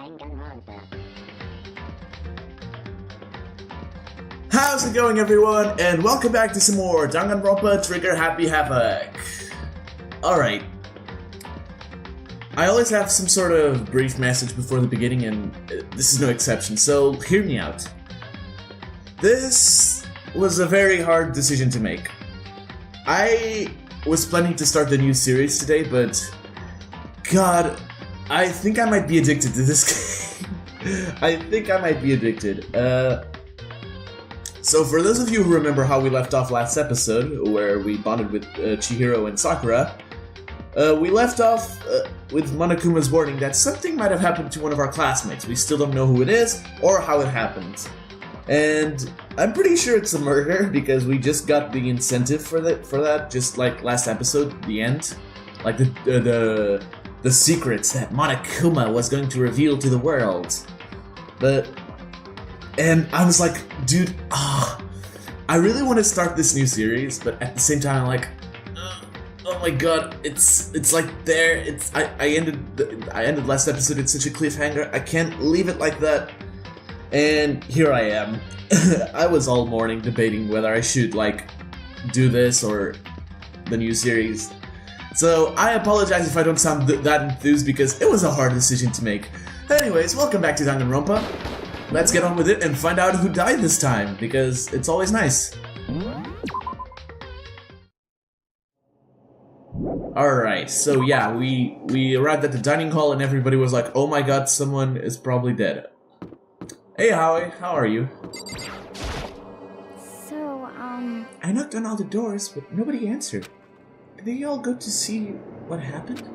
Danganronpa. How's it going, everyone? And welcome back to some more Danganronpa Trigger Happy Havoc. Alright. I always have some sort of brief message before the beginning, and this is no exception, so hear me out. This was a very hard decision to make. I was planning to start the new series today, but God, I think I might be addicted to this game. I think I might be addicted. So for those of you who remember how we left off last episode, where we bonded with Chihiro and Sakura, we left off with Monokuma's warning that something might have happened to one of our classmates. We still don't know who it is or how it happened. And I'm pretty sure it's a murder because we just got the incentive for that, just like last episode, the end. Like the secrets that Monokuma was going to reveal to the world. And I was like, dude, I really want to start this new series, but at the same time I'm like, oh my god, it's like there. I ended last episode in such a cliffhanger. I can't leave it like that. And here I am. I was all morning debating whether I should like do this or the new series. So I apologize if I don't sound that enthused because it was a hard decision to make. Anyways, welcome back to Danganronpa. Let's get on with it and find out who died this time, because it's always nice. Alright, so yeah, we arrived at the dining hall and everybody was like, oh my god, someone is probably dead. Hey Howie, how are you? So, I knocked on all the doors, but nobody answered. Did they all go to see what happened?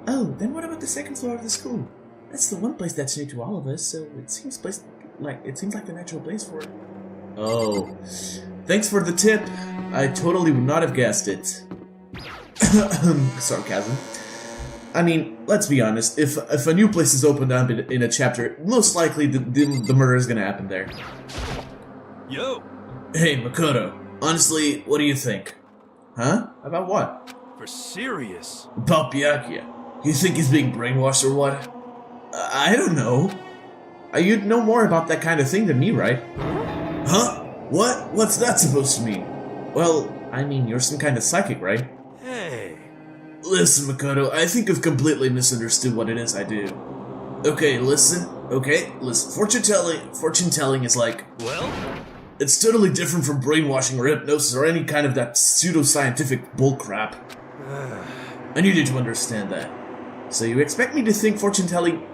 Oh, then what about the second floor of the school? That's the one place that's new to all of us, so it seems like the natural place for it. Oh, thanks for the tip. I totally would not have guessed it. Sarcasm. I mean, let's be honest. If a new place is opened up in a chapter, most likely the murder is gonna happen there. Yo. Hey, Makoto. Honestly, what do you think? Huh? About what? For serious. About Byakuya. You think he's being brainwashed or what? I don't know. You'd know more about that kind of thing than me, right? Huh? What? What's that supposed to mean? Well, I mean, you're some kind of psychic, right? Hey. Listen, Makoto, I think you've completely misunderstood what it is I do. Okay, listen. Fortune telling is like... Well? It's totally different from brainwashing or hypnosis or any kind of that pseudoscientific bullcrap. I need you to understand that. So you expect me to think fortune telling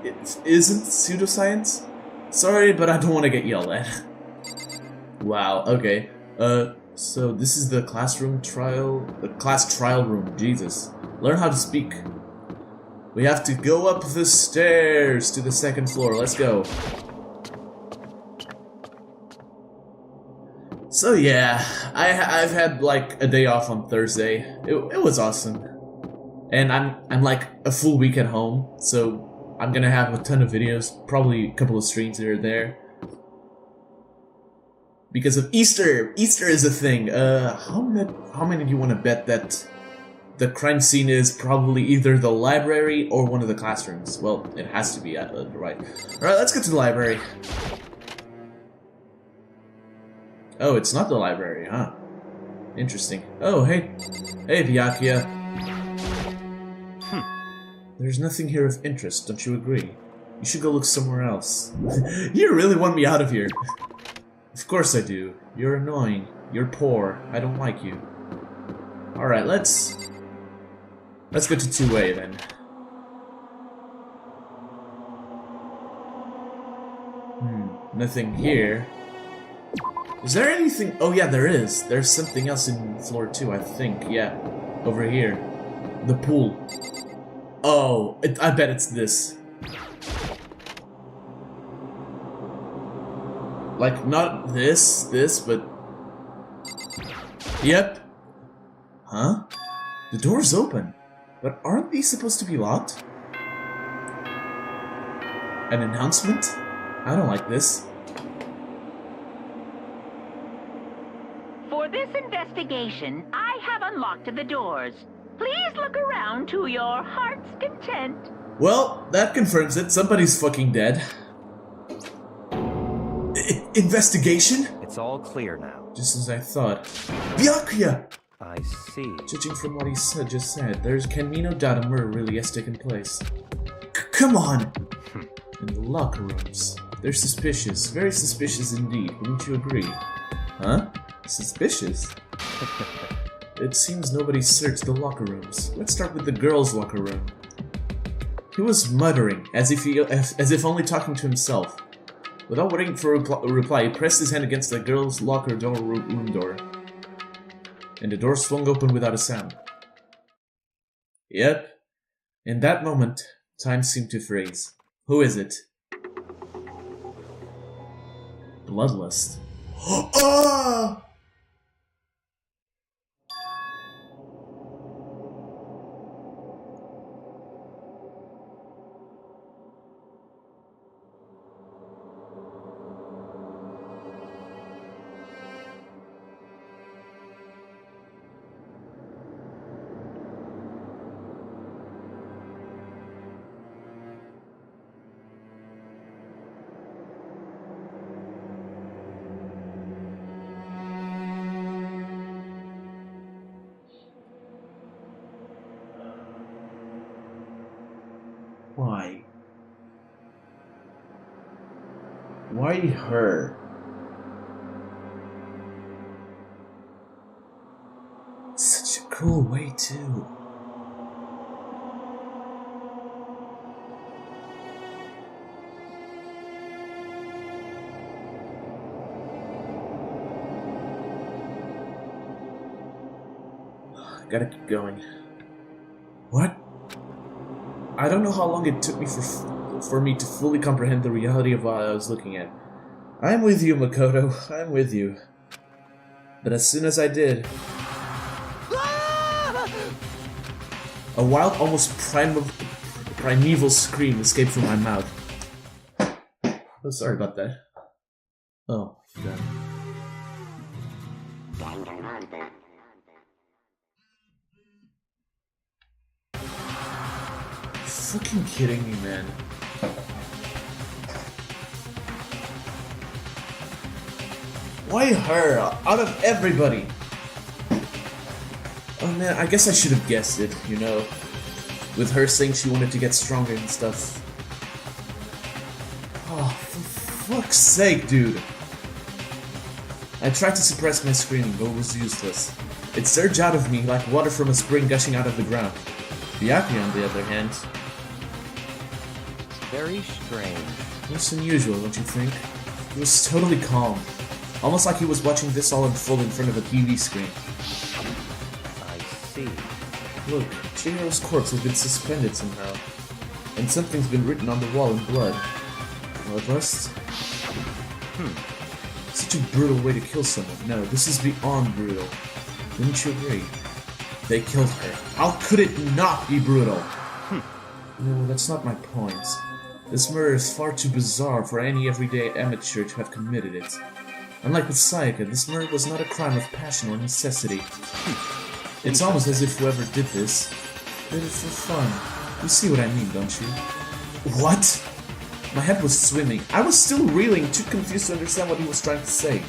isn't pseudoscience? Sorry, but I don't want to get yelled at. Wow, okay. So this is the class trial room, Jesus. Learn how to speak. We have to go up the stairs to the second floor, let's go. So yeah, I've had like a day off on Thursday. It was awesome. And I'm like a full week at home, so I'm gonna have a ton of videos, probably a couple of streams here or there. Because of Easter! Easter is a thing. How many do you want to bet that the crime scene is probably either the library or one of the classrooms? Well, it has to be, right. Alright, let's get to the library. Oh, it's not the library, huh? Interesting. Oh, hey. Hey, Byakuya. There's nothing here of interest, don't you agree? You should go look somewhere else. You really want me out of here. Of course I do. You're annoying. You're poor. I don't like you. Alright, let's go to 2A then. Nothing here. Is there anything? Oh yeah, there is. There's something else in floor 2, I think. Yeah, over here. The pool. Oh, I bet it's this. Like, not this, but... Yep. Huh? The door's open. But aren't these supposed to be locked? An announcement? I don't like this. For this investigation, I have unlocked the doors. Please look around to your heart's content. Well, that confirms it. Somebody's fucking dead. Investigation? It's all clear now. Just as I thought. Byakuya! I see. Judging from what he just said, there can be no doubt a murder really has taken place. Come on! In the locker rooms. They're suspicious. Very suspicious indeed. Wouldn't you agree? Huh? Suspicious? It seems nobody searched the locker rooms. Let's start with the girls' locker room. He was muttering, as if only talking to himself. Without waiting for a reply, he pressed his hand against the girls' locker room door. And the door swung open without a sound. Yep. In that moment, time seemed to freeze. Who is it? Bloodlust. Ah! Why? Why her? Such a cool way too. Gotta keep going. What? I don't know how long it took me for me to fully comprehend the reality of what I was looking at. I'm with you, Makoto. I'm with you. But as soon as I did, a wild, almost primeval scream escaped from my mouth. Oh, sorry about that. Oh, God. Fucking kidding me, man. Why her? Out of everybody. Oh man, I guess I should have guessed it, you know. With her saying she wanted to get stronger and stuff. Oh, for fuck's sake, dude. I tried to suppress my screaming, but it was useless. It surged out of me like water from a spring gushing out of the ground. Byakuya, on the other hand, Very strange. most unusual, don't you think? He was totally calm. Almost like he was watching this all unfold in front of a TV screen. I see. Look, Chihiro's corpse has been suspended somehow. And something's been written on the wall in blood. Bloodlust? Such a brutal way to kill someone. No, this is beyond brutal. Wouldn't you agree? They killed her. How could it not be brutal? No, that's not my point. This murder is far too bizarre for any everyday amateur to have committed it. Unlike with Sayaka, this murder was not a crime of passion or necessity. It's almost as if whoever did this did it for fun. You see what I mean, don't you? What? My head was swimming. I was still reeling, too confused to understand what he was trying to say.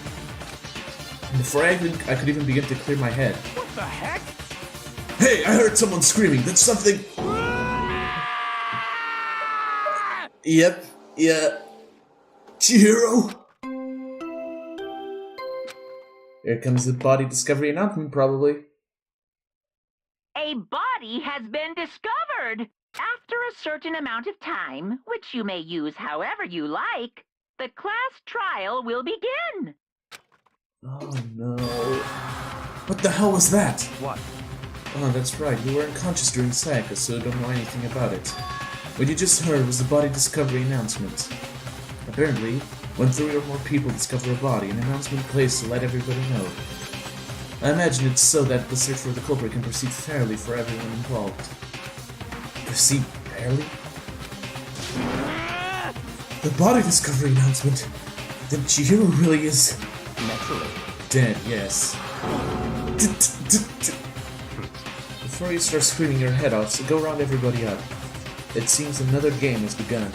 And before I could even begin to clear my head. What the heck? Hey, I heard someone screaming. That's something... Yep, yeah. Chihiro? Here comes the body discovery announcement, probably. A body has been discovered. After a certain amount of time, which you may use however you like, the class trial will begin. Oh no. What the hell was that? What? Oh, that's right. You were unconscious during Sayaka, so don't know anything about it. What you just heard was the body discovery announcement. Apparently, when 3 or more people discover a body, an announcement placed to let everybody know. I imagine it's so that the search for the culprit can proceed fairly for everyone involved. Proceed fairly? The body discovery announcement? Then Chihiro really is... Naturally. dead, yes. Before you start screaming your head off, so go round everybody up. It seems another game has begun.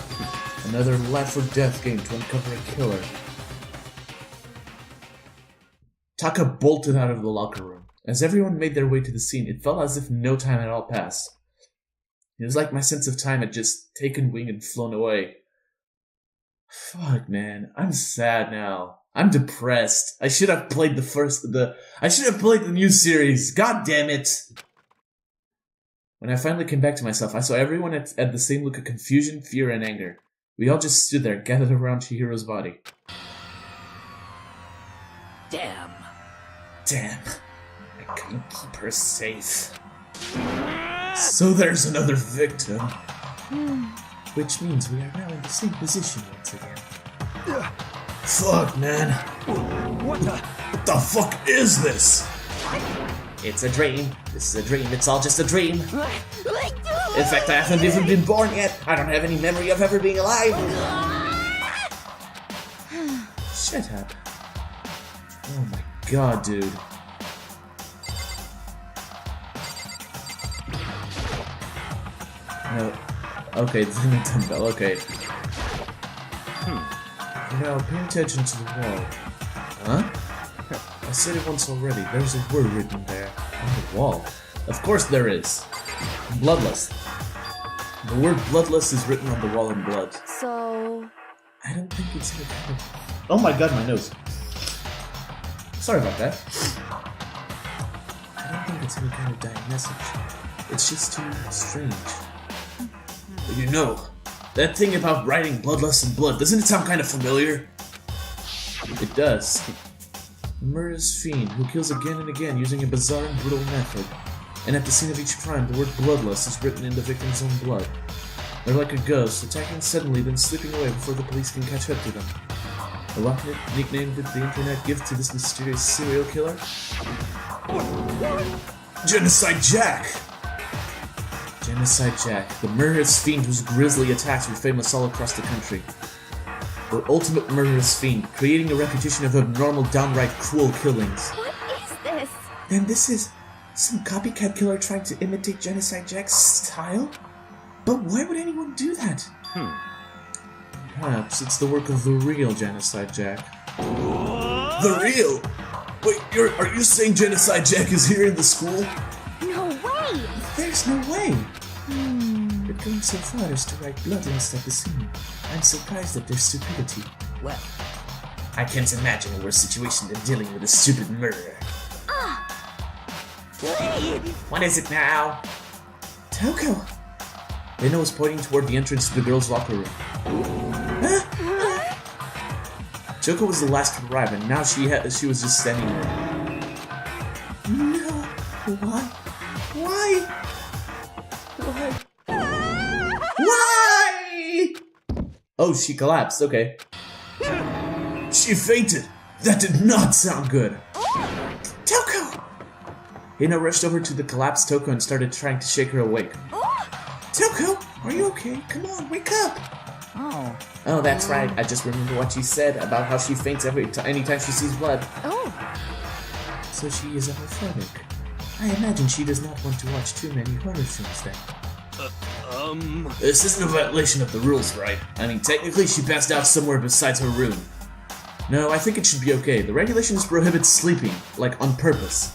Another life or death game to uncover a killer. Taka bolted out of the locker room. As everyone made their way to the scene, it felt as if no time had all passed. It was like my sense of time had just taken wing and flown away. Fuck, man. I'm sad now. I'm depressed. I should have played I should have played the new series. God damn it. When I finally came back to myself, I saw everyone at the same look of confusion, fear, and anger. We all just stood there, gathered around Chihiro's body. Damn. Damn. I couldn't keep her safe. So there's another victim. Which means we are now in the same position once again. Fuck, man. What the? What the fuck is this? It's a dream. This is a dream. It's all just a dream. In fact, I haven't even been born yet. I don't have any memory of ever being alive. Shut up. Oh my god, dude. No. Okay, it's in a dumbbell, okay. Now, pay attention to the wall. Huh? I said it once already. There's a word written there. On the wall. Of course there is. Bloodlust. The word bloodlust is written on the wall in blood. So... I don't think it's any kind of... Oh my god, my nose. Sorry about that. I don't think it's any kind of dying message. It's just too strange. You know, that thing about writing bloodlust and blood, doesn't it sound kind of familiar? It does. A murderous fiend who kills again and again using a bizarre and brutal method. And at the scene of each crime, the word bloodlust is written in the victim's own blood. They're like a ghost, attacking suddenly, then slipping away before the police can catch up to them. A what nickname did the internet give to this mysterious serial killer? Genocide Jack! Genocide Jack, the murderous fiend whose grisly attacks were famous all across the country. The ultimate murderous fiend, creating a reputation of abnormal, downright cruel killings. What is this? Then this is some copycat killer trying to imitate Genocide Jack's style? But why would anyone do that? Perhaps it's the work of the real Genocide Jack. The real? Wait, are you saying Genocide Jack is here in the school? No way! There's no way! But going so far as to write bloodlust at the scene, I'm surprised at their stupidity. Well, I can't imagine a worse situation than dealing with a stupid murderer. What is it now? Toko! Lena was pointing toward the entrance to the girls' locker room. Toko was the last to arrive, and now she was just standing there. No! Why? Why? Why? Oh, she collapsed, okay. She fainted! That did not sound good! Toko! Hina rushed over to the collapsed Toko and started trying to shake her awake. Toko, are you okay? Come on, wake up! Oh, that's right. I just remember what she said about how she faints anytime she sees blood. So she is a homophobic. I imagine she does not want to watch too many horror films then. This isn't a violation of the rules, right? I mean, technically she passed out somewhere besides her room. No, I think it should be okay. The regulations prohibit sleeping, like on purpose.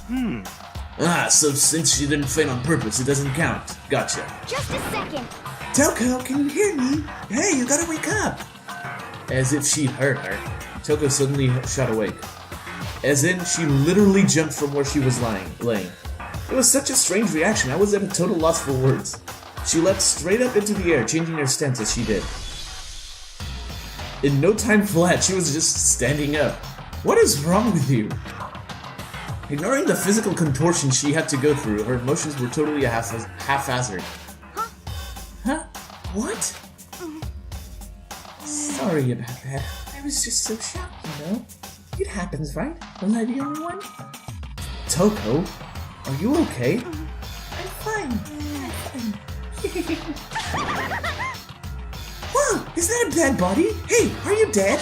So since she didn't faint on purpose, it doesn't count. Gotcha. Just a second. Toko, can you hear me? Hey, you gotta wake up! As if she'd heard her, Toko suddenly shot awake. As in, she literally jumped from where she was laying. It was such a strange reaction, I was at a total loss for words. She leapt straight up into the air, changing her stance as she did. In no time flat, she was just standing up. What is wrong with you? Ignoring the physical contortion she had to go through, her emotions were totally haphazard. Huh? What? Sorry about that. I was just so shocked, you know? It happens, right? Was I the only one? Toko, are you okay? I'm fine. Whoa, is that a dead body? Hey, are you dead?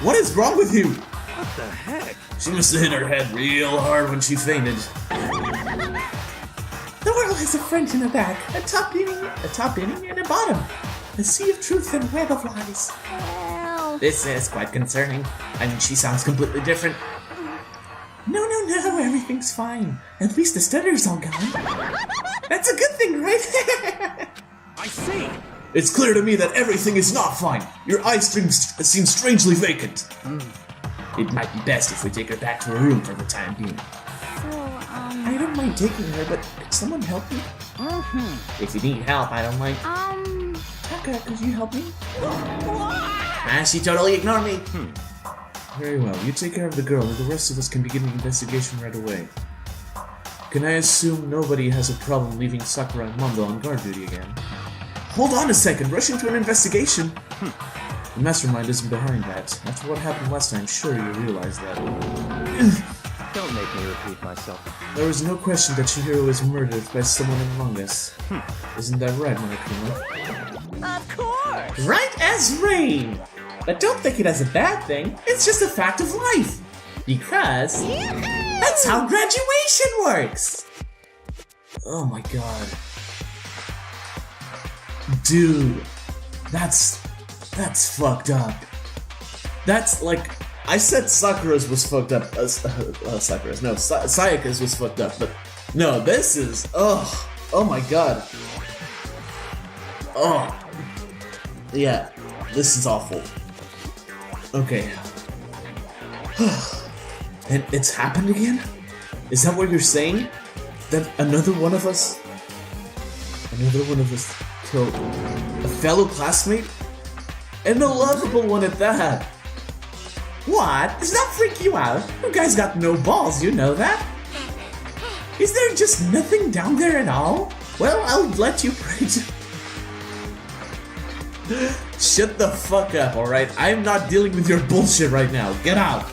What is wrong with you? What the heck? She must have hit her head real hard when she fainted. No world has a front and a back, a top inning, and a bottom. A sea of truth and web of lies. Well... This is quite concerning. I mean, she sounds completely different. No, everything's fine. At least the stutter's all gone. That's a good thing, right? I see. It's clear to me that everything is not fine. Your eye seem strangely vacant. It might be best if we take her back to her room for the time being. I don't mind taking her, but could someone help me? If you need help, I don't mind. Taka, could you help me? She totally ignored me. Very well, you take care of the girl, and the rest of us can begin the investigation right away. Can I assume nobody has a problem leaving Sakura and Mondo on guard duty again? Hold on a second, rush into an investigation? The mastermind isn't behind that. After what happened last time, sure you realize that. Don't make me repeat myself. There was no question that Chihiro was murdered by someone among us. Isn't that right, Monokuma? Of course! Right as rain! But don't think it as a bad thing, it's just a fact of life! Because... that's how graduation works! Oh my god. Dude, that's fucked up. That's like, I said Sakura's was fucked up. Sakura's, no, Sayaka's was fucked up, but no, this is, oh my god. Oh, yeah, this is awful. Okay. And it's happened again? Is that what you're saying? That another one of us killed a fellow classmate? And a lovable one at that. What? Does that freak you out? You guys got no balls, you know that? Is there just nothing down there at all? Well, I'll let you pray to... Shut the fuck up, alright? I'm not dealing with your bullshit right now. Get out.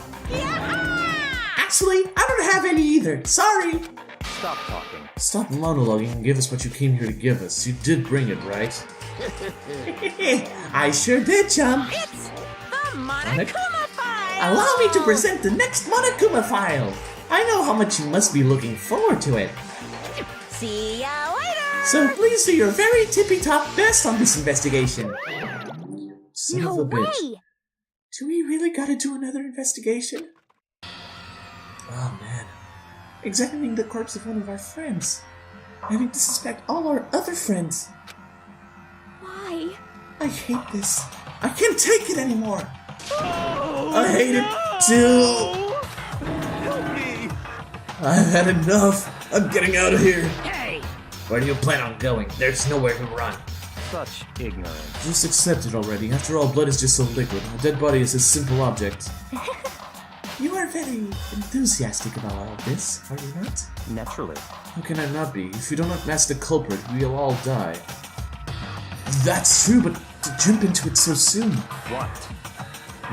Actually, I don't have any either. Sorry. Stop talking. Stop monologuing and give us what you came here to give us. You did bring it, right? I sure did, chum. It's the Monokuma file! Allow me to present the next Monokuma file. I know how much you must be looking forward to it. See ya later! So please do your very tippy-top best on this investigation. Son No of a bitch. way! Do we really gotta do another investigation? Oh man. Examining the corpse of one of our friends. Having to suspect all our other friends. Why? I hate this. I can't take it anymore. I hate it too. Help me. I've had enough. I'm getting out of here. Hey! Where do you plan on going? There's nowhere to run. Such ignorance. Just accept it already. After all, blood is just a liquid. A dead body is a simple object. You are very enthusiastic about all of this, are you not? Naturally. How can I not be? If we do not mask the culprit, we'll all die. That's true, but to jump into it so soon. What?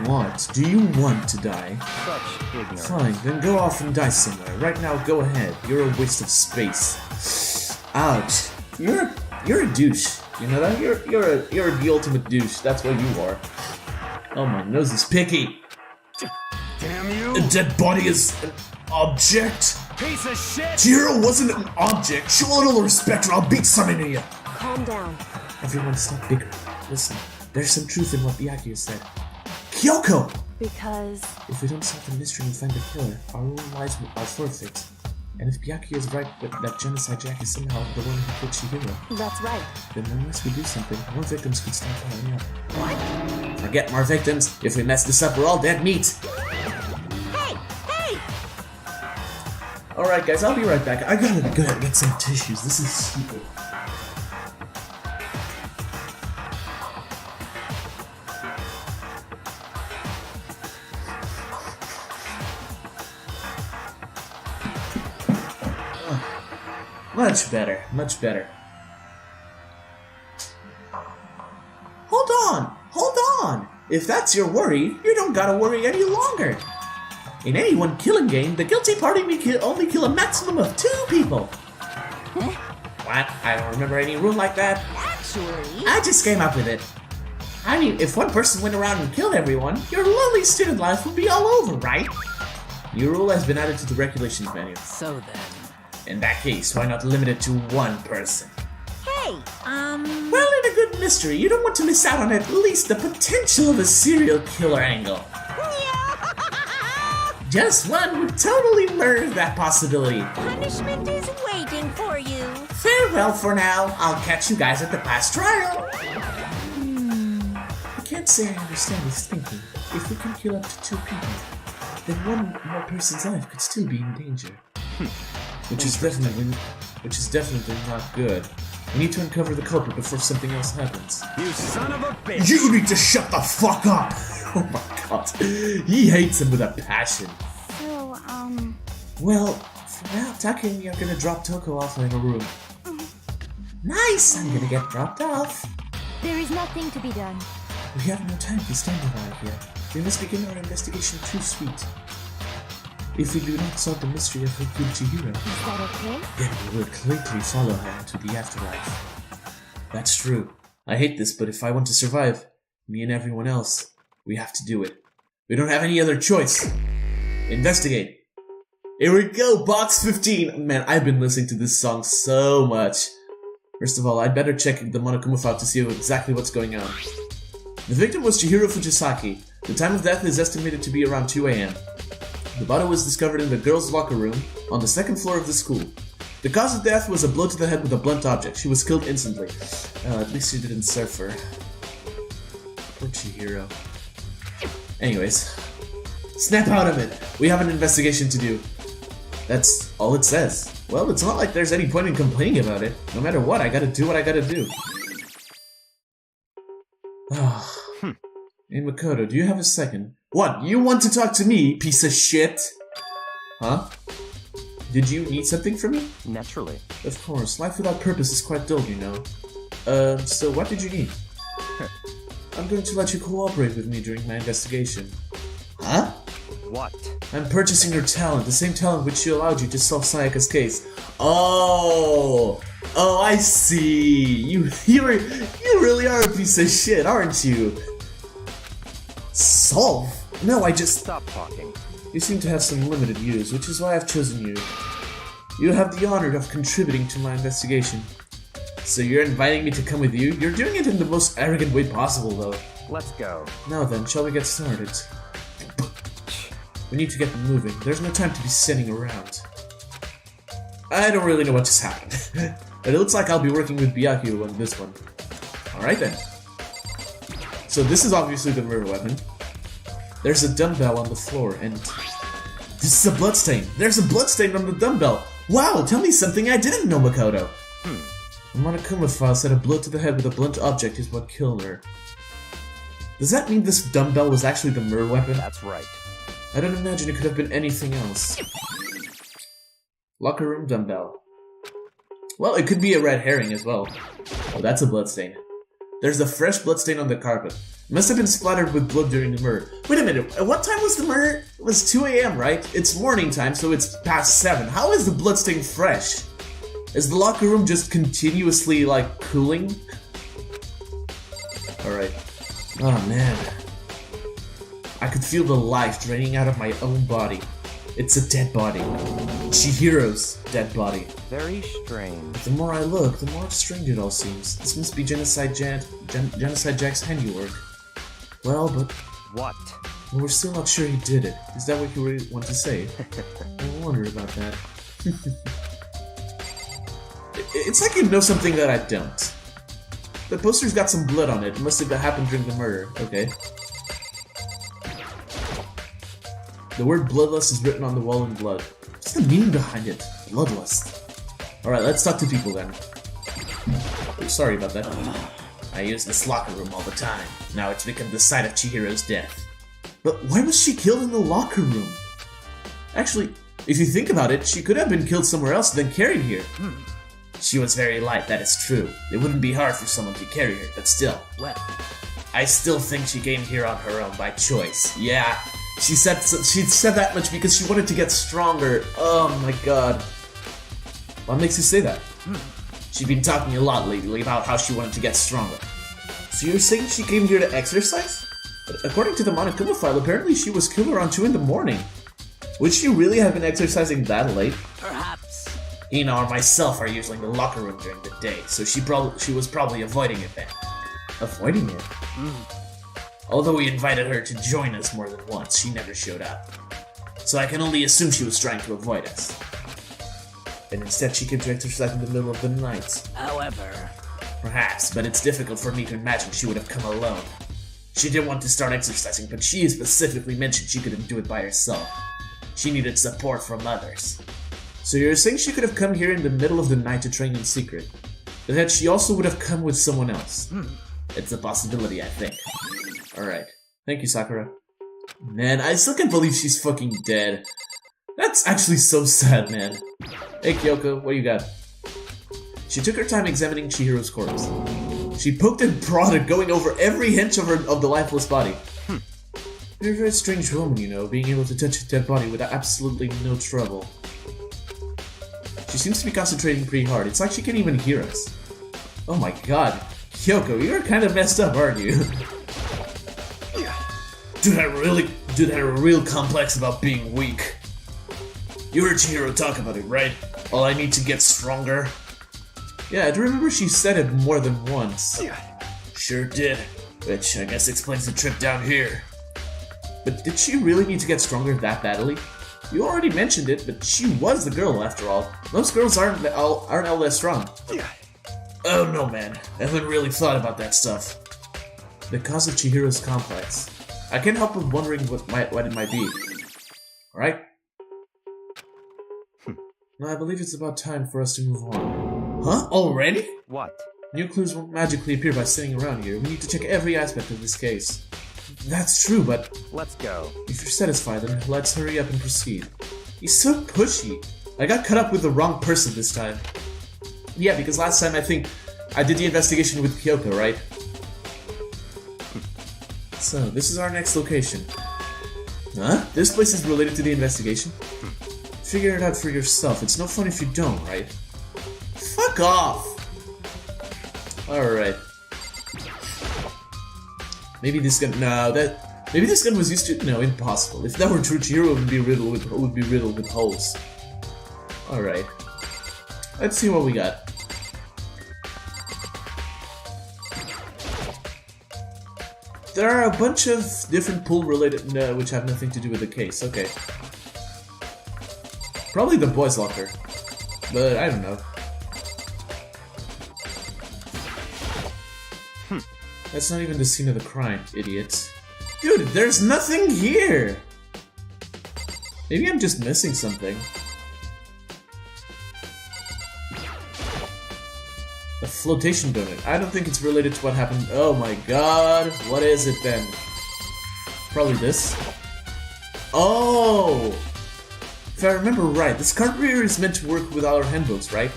What? Do you want to die? Such ignorance. Fine, then go off and die somewhere. Right now, go ahead. You're a waste of space. Ouch. You're a douche. You know that? You're the ultimate douche. That's what you are. Oh, my nose is picky. Damn you. A dead body is an object? Piece of shit. Chihiro wasn't an object. Show a little respect or I'll beat some into you. Calm down. Everyone stop bickering. Listen, there's some truth in what Byakuya said. Kyoko! Because... If we don't solve the mystery and find the killer, our own lives are forfeit. And if Byakuya is right that Genocide Jack is somehow the one who killed Chihiro, That's right. then unless we do something, more victims could start piling up. What? Forget more victims. If we mess this up, we're all dead meat. Hey! Hey! Alright guys, I'll be right back. I gotta get some tissues. This is stupid. Much better, much better. Hold on! If that's your worry, you don't gotta worry any longer. In any one killing game, the guilty party may only kill a maximum of 2 people. What? I don't remember any rule like that. Actually... I just came up with it. I mean, if one person went around and killed everyone, your lovely student life would be all over, right? Your rule has been added to the regulations manual. So then... In that case, why not limit it to one person? Hey, Well, in a good mystery, you don't want to miss out on at least the potential of a serial killer angle. Just one would totally murder that possibility. punishment is waiting for you. Farewell for now. I'll catch you guys at the class trial. I can't say I understand his thinking. If we can kill up to 2 people, then one more person's life could still be in danger. Which is definitely not good. We need to uncover the culprit before something else happens. You son of a bitch! You need to shut the fuck up! Oh my god. He hates him with a passion. So, Well, for now, Taka and me are gonna drop Toko off in a room. Nice! I'm gonna get dropped off. there is nothing to be done. We have no time to stand around here. We must begin our investigation too sweet. If we do not solve the mystery of her good Chihiro, Is that okay? then we will quickly follow her into the afterlife. That's true. I hate this, but if I want to survive, me and everyone else, we have to do it. We don't have any other choice. Investigate. Here we go, box 15. Man, I've been listening to this song so much. First of all, I'd better check the Monokuma file to see exactly what's going on. The victim was Chihiro Fujisaki. The time of death is estimated to be around 2 a.m. The body was discovered in the girls' locker room on the 2nd floor of the school. The cause of death was a blow to the head with a blunt object. She was killed instantly. At least she didn't serve her. Poor Chihiro. Anyways. Snap out of it! We have an investigation to do. That's all it says. Well, it's not like there's any point in complaining about it. No matter what, I gotta do what I gotta do. Hey Makoto, do you have a second? What? You want to talk to me, piece of shit? Huh? Did you need something from me? Naturally. Of course, life without purpose is quite dull, you know. So what did you need? I'm going to let you cooperate with me during my investigation. Huh? What? I'm purchasing your talent, the same talent which she allowed you to solve Sayaka's case. Oh! Oh, I see! You really are a piece of shit, aren't you? Solve? No, I just... Stop talking. You seem to have some limited views, which is why I've chosen you. You have the honor of contributing to my investigation. So you're inviting me to come with you? You're doing it in the most arrogant way possible, though. Let's go. Now then, shall we get started? We need to get moving. There's no time to be sitting around. I don't really know what just happened. But it looks like I'll be working with Byakuya on this one. Alright then. So this is obviously the murder weapon. There's a dumbbell on the floor, and... This is a bloodstain! There's a bloodstain on the dumbbell! Wow, tell me something I didn't know, Makoto! The Monokuma file said a blow to the head with a blunt object is what killed her. Does that mean this dumbbell was actually the murder weapon? That's right. I don't imagine it could have been anything else. Locker room dumbbell. Well, it could be a red herring as well. Oh, that's a bloodstain. There's a fresh bloodstain on the carpet. It must have been splattered with blood during the murder. Wait a minute, at what time was the murder? It was 2 a.m., right? It's morning time, so it's past 7. How is the bloodstain fresh? Is the locker room just continuously, like, cooling? Alright. Oh, man. I could feel the life draining out of my own body. It's a dead body. Chihiro's dead body. Very strange. The more I look, the more strange it all seems. This must be Genocide Jack's handiwork. Well, but What? we're still not sure he did it. Is that what you really want to say? I wonder about that. It's like you know something that I don't. The poster's got some blood on it. It must have happened during the murder. Okay. The word bloodlust is written on the wall in blood. What's the meaning behind it? Bloodlust. Alright, let's talk to people then. Oh, sorry about that. I use this locker room all the time. Now it's become the site of Chihiro's death. But why was she killed in the locker room? Actually, if you think about it, she could have been killed somewhere else than carried here. She was very light, that is true. It wouldn't be hard for someone to carry her, but still. Well, I still think she came here on her own by choice. Yeah, she said that much because she wanted to get stronger. Oh my god. What makes you say that? She's been talking a lot lately about how she wanted to get stronger. So you're saying she came here to exercise? But according to the Monokuma file, apparently she was killed around 2 in the morning. Would she really have been exercising that late? Perhaps. Hina or myself are using the locker room during the day, so she was probably avoiding it then. Avoiding it? Although we invited her to join us more than once, she never showed up. So I can only assume she was trying to avoid us. And instead she came to exercise in the middle of the night. However... Perhaps, but it's difficult for me to imagine she would have come alone. She did want to start exercising, but she specifically mentioned she couldn't do it by herself. She needed support from others. So you're saying she could have come here in the middle of the night to train in secret, but that she also would have come with someone else. It's a possibility, I think. Alright. Thank you, Sakura. Man, I still can't believe she's fucking dead. That's actually so sad, man. Hey, Kyoko, what you got? She took her time examining Chihiro's corpse. She poked and prodded, going over every inch of the lifeless body. You're a very strange woman, you know, being able to touch a dead body with absolutely no trouble. She seems to be concentrating pretty hard. It's like she can't even hear us. Oh my god. Kyoko, you're kind of messed up, aren't you? Dude, I had a real complex about being weak. You heard Chihiro talk about it, right? All I need to get stronger. Yeah, I do remember she said it more than once. Sure did, which I guess explains the trip down here. But did she really need to get stronger that badly? You already mentioned it, but she was the girl after all. Most girls aren't all that strong. Oh no, man. I haven't really thought about that stuff. The cause of Chihiro's complex. I can't help but wondering what it might be. Alright? I believe it's about time for us to move on. Huh? Already? What? New clues won't magically appear by sitting around here. We need to check every aspect of this case. That's true, but... Let's go. If you're satisfied, then let's hurry up and proceed. He's so pushy. I got caught up with the wrong person this time. Yeah, because last time I think I did the investigation with Kyoko, right? So, this is our next location. Huh? This place is related to the investigation? Figure it out for yourself. It's no fun if you don't, right? Fuck off! Alright. Maybe this gun... No, that... Maybe this gun was used to... No, impossible. If that were true, Chihiro would be riddled with holes. Alright. Let's see what we got. There are a bunch of different pool-related... No, which have nothing to do with the case. Okay. Probably the boys' locker. But I don't know. That's not even the scene of the crime, idiot. Dude, there's nothing here! Maybe I'm just missing something. A flotation donut. I don't think it's related to what happened. Oh my god. What is it then? Probably this. Oh! If I remember right, this card reader is meant to work with our handbooks, right?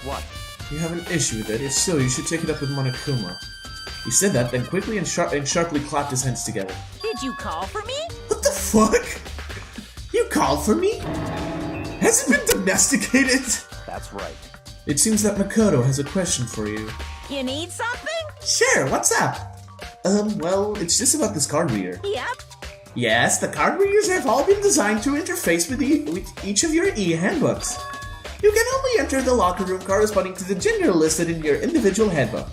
What? You have an issue with it? If so, you should take it up with Monokuma. He said that, then quickly and sharply clapped his hands together. Did you call for me? What the fuck? You called for me? Has it been domesticated? That's right. It seems that Makoto has a question for you. You need something? Sure, what's up? Well, it's just about this card reader. Yep. Yes, the card readers have all been designed to interface with each of your e-handbooks. You can only enter the locker room corresponding to the gender listed in your individual handbook.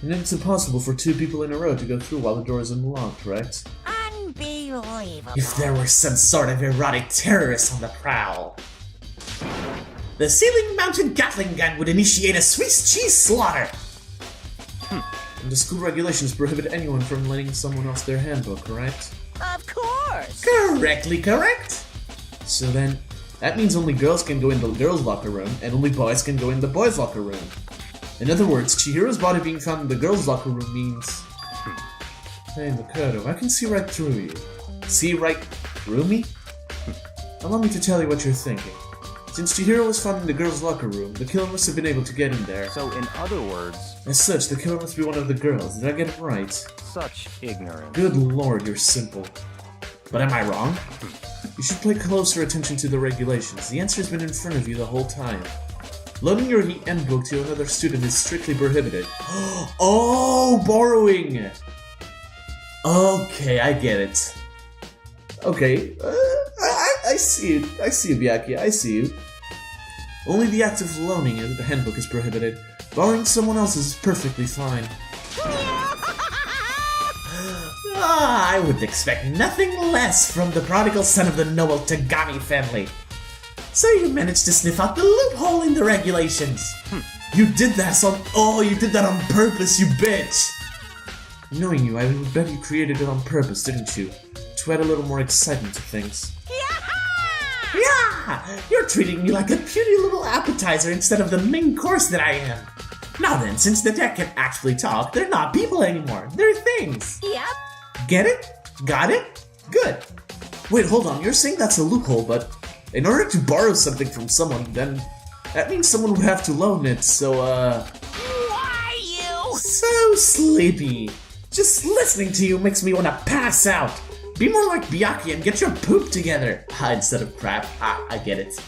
And it's impossible for two people in a row to go through while the door is unlocked, right? Unbelievable. If there were some sort of erotic terrorist on the prowl. The ceiling-mounted Gatling gun would initiate a Swiss cheese slaughter! And the school regulations prohibit anyone from lending someone else their handbook, correct? Of course. Correctly correct! So then, that means only girls can go in the girls' locker room, and only boys can go in the boys' locker room. In other words, Chihiro's body being found in the girls' locker room means... Hey, Makoto, I can see right through you. See right through me? Allow me to tell you what you're thinking. Since Chihiro was found in the girls' locker room, the killer must have been able to get in there. So, in other words... As such, the killer must be one of the girls. Did I get it right? Such ignorance. Good lord, you're simple. But am I wrong? You should pay closer attention to the regulations. The answer has been in front of you the whole time. Loaning your handbook to another student is strictly prohibited. Oh, borrowing! Okay, I get it. Okay, I see it. I see you, Byakuya. I see you. Only the act of loaning the handbook is prohibited. Borrowing someone else's is perfectly fine. I would expect nothing less from the prodigal son of the noble Tagami family. So you managed to sniff out the loophole in the regulations. You did that on purpose, you bitch! Knowing you, I would bet you created it on purpose, didn't you? To add a little more excitement to things. Yeah! You're treating me like a puny little appetizer instead of the main course that I am. Now then, since the deck can actually talk, they're not people anymore. They're things. Yep. Get it? Got it? Good. Wait, hold on. You're saying that's a loophole, but in order to borrow something from someone, then that means someone would have to loan it, so, Why you? So sleepy. Just listening to you makes me want to pass out. Be more like Byakuya and get your poop together. Instead of crap. I get it.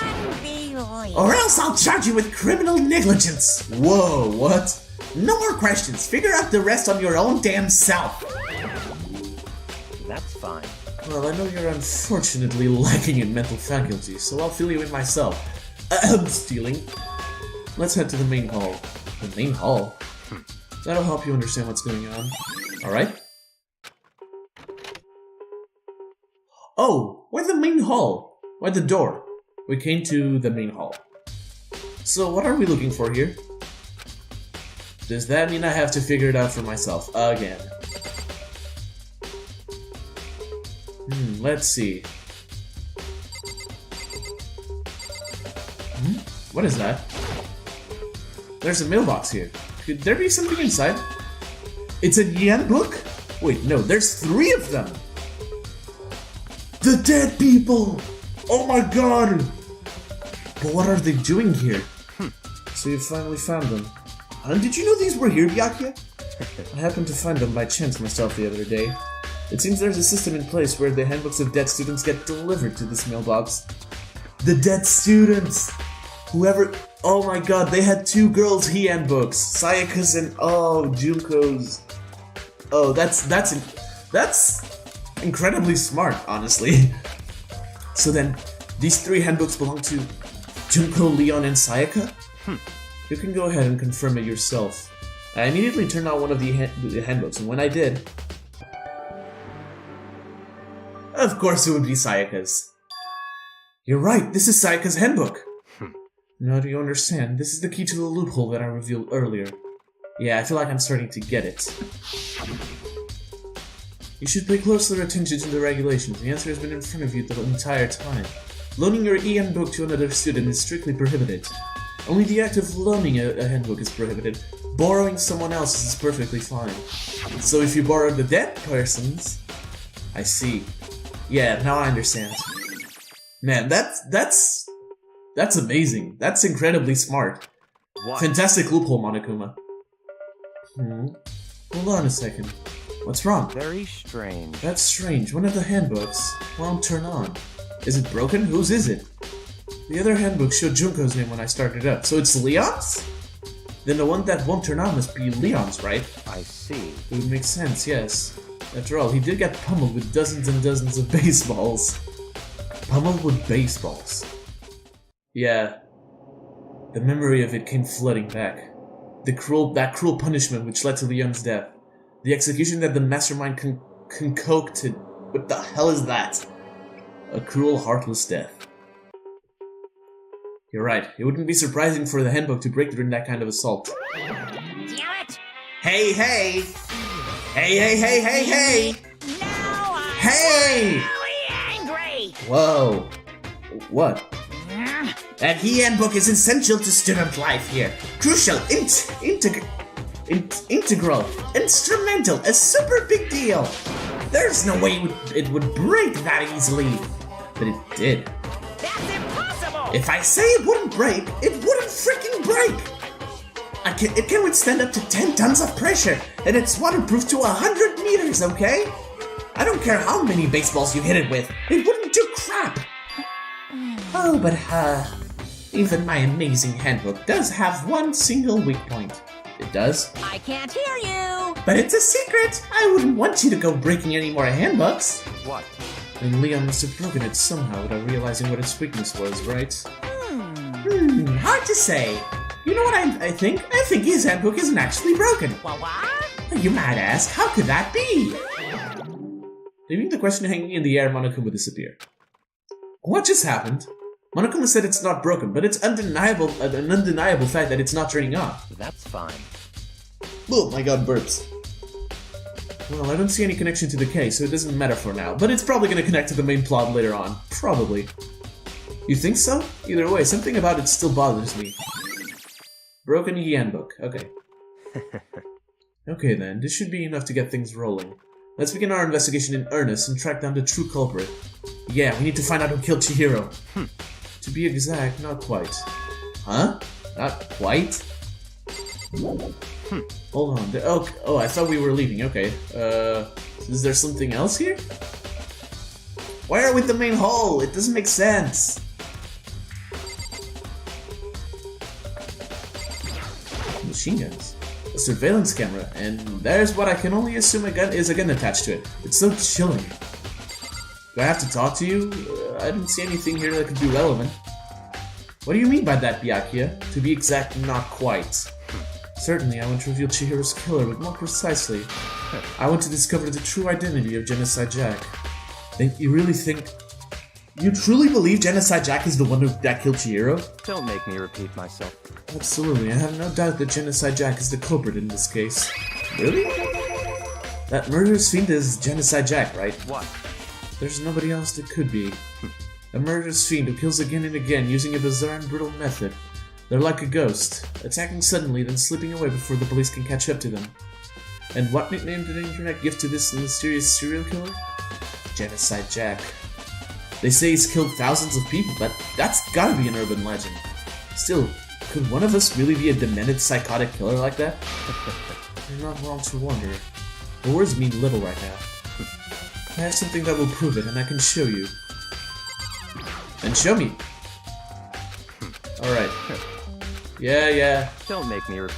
Unbelievable. Or else I'll charge you with criminal negligence. Whoa, what? No more questions. Figure out the rest on your own damn self. That's fine. Well, I know you're unfortunately lacking in mental faculty, so I'll fill you in myself. Stealing. Let's head to the main hall. The main hall? That'll help you understand what's going on. Alright? Oh, why the main hall? Why the door? We came to the main hall. So what are we looking for here? Does that mean I have to figure it out for myself again? Let's see. What is that? There's a mailbox here. Could there be something inside? It's a yen book? Wait, no, there's 3 of them! The dead people! Oh my god! But what are they doing here? So you finally found them. Did you know these were here, Byakuya? I happened to find them by chance myself the other day. It seems there's a system in place where the handbooks of dead students get delivered to this mailbox. The dead students! Whoever... Oh my god, they had 2 girls' handbooks. Sayaka's and... Junko's... Oh, that's incredibly smart, honestly. So then, these 3 handbooks belong to Junko, Leon, and Sayaka? You can go ahead and confirm it yourself. I immediately turned on one of the handbooks, and when I did... Of course it would be Sayaka's. You're right, this is Sayaka's handbook. Now do you understand? This is the key to the loophole that I revealed earlier. Yeah, I feel like I'm starting to get it. You should pay closer attention to the regulations. The answer has been in front of you the entire time. Loaning your e-handbook to another student is strictly prohibited. Only the act of loaning a handbook is prohibited. Borrowing someone else's is perfectly fine. So if you borrow the dead person's... I see. Yeah, now I understand. Man, that's amazing. That's incredibly smart. What? Fantastic loophole, Monokuma. Hold on a second. What's wrong? Very strange. That's strange. One of the handbooks won't turn on. Is it broken? Whose is it? The other handbook showed Junko's name when I started up, so it's Leon's? Then the one that won't turn on must be Leon's, right? I see. It would make sense, yes. After all, he did get pummeled with dozens and dozens of baseballs. Pummeled with baseballs. Yeah. The memory of it came flooding back. That cruel punishment which led to Leon's death. The execution that the mastermind concocted. What the hell is that? A cruel, heartless death. You're right. It wouldn't be surprising for the handbook to break during that kind of assault. Damn it! Hey, hey! Hey, hey, hey, hey, hey! Now I'm Hey! really angry! Whoa. What? That handbook is essential to student life here. Crucial, integral, instrumental, a super big deal. There's no way it would break that easily. But it did. That's impossible! If I say it wouldn't break, it wouldn't freaking break! It can withstand up to 10 tons of pressure, and it's waterproof to 100 meters, okay? I don't care how many baseballs you hit it with, it wouldn't do crap! Oh, but even my amazing handbook does have one single weak point. It does? I can't hear you! But it's a secret! I wouldn't want you to go breaking any more handbooks! What? And Leon must have broken it somehow without realizing what its weakness was, right? Hard to say. You know what I think? I think his handbook isn't actually broken. What? You might ask, how could that be? Leaving the question hanging in the air, Monokuma disappeared. What just happened? Monokuma said it's not broken, but it's an undeniable fact that it's not turning on. That's fine. Oh my god, burps. Well, I don't see any connection to the case, so it doesn't matter for now. But it's probably gonna connect to the main plot later on. Probably. You think so? Either way, something about it still bothers me. Broken handbook. Okay. Okay then, this should be enough to get things rolling. Let's begin our investigation in earnest and track down the true culprit. Yeah, we need to find out who killed Chihiro. To be exact, not quite. Huh? Not quite? Hold on. Oh, I thought we were leaving. Okay. Is there something else here? Why are we at the main hall? It doesn't make sense. Machine guns. A surveillance camera, and there's what I can only assume is a gun attached to it. It's so chilling. Do I have to talk to you? I didn't see anything here that could be relevant. What do you mean by that, Byakuya? To be exact, not quite. Certainly, I want to reveal Chihiro's killer, but more precisely, I want to discover the true identity of Genocide Jack. Then you really think... You truly believe Genocide Jack is the one that killed Chihiro? Don't make me repeat myself. Absolutely, I have no doubt that Genocide Jack is the culprit in this case. Really? That murderous fiend is Genocide Jack, right? What? There's nobody else that could be. A murderous fiend who kills again and again using a bizarre and brutal method. They're like a ghost, attacking suddenly then slipping away before the police can catch up to them. And what nickname did the internet give to this mysterious serial killer? Genocide Jack. They say he's killed thousands of people, but that's gotta be an urban legend. Still, could one of us really be a demented psychotic killer like that? You're not wrong to wonder. The words mean little right now. I have something that will prove it, and I can show you. Then show me! Alright. Yeah. Don't make me repeat.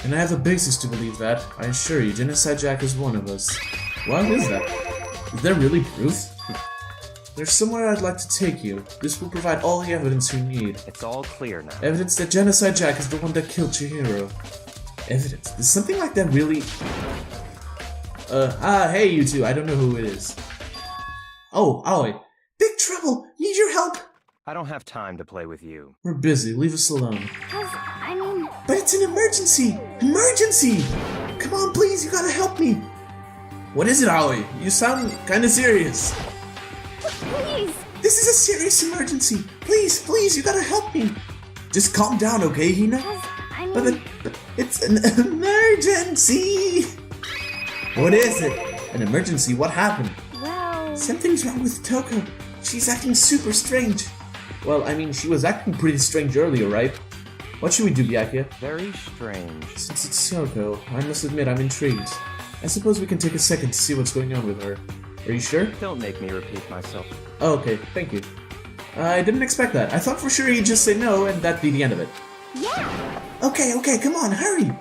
And I have a basis to believe that. I assure you, Genocide Jack is one of us. What is that? Is there really proof? There's somewhere I'd like to take you. This will provide all the evidence you need. It's all clear now. Evidence that Genocide Jack is the one that killed Chihiro. Evidence? Does something like that really... hey you two, I don't know who it is. Oh, Aoi. Big trouble! Need your help! I don't have time to play with you. We're busy, leave us alone. I mean... But it's an emergency! Emergency! Come on, please, you gotta help me! What is it, Aoi? You sound kinda serious. Please! This is a serious emergency! Please, you gotta help me! Just calm down, okay, Hina? I But, mean... but it's an emergency! What is it? An emergency? What happened? Well... Something's wrong with Toko. She's acting super strange. Well, I mean, she was acting pretty strange earlier, right? What should we do, Byakuya? Very strange. Since it's Toko, I must admit I'm intrigued. I suppose we can take a second to see what's going on with her. Are you sure? Don't make me repeat myself. Oh, okay, thank you. I didn't expect that. I thought for sure he'd just say no and that'd be the end of it. Yeah! Okay, come on, hurry!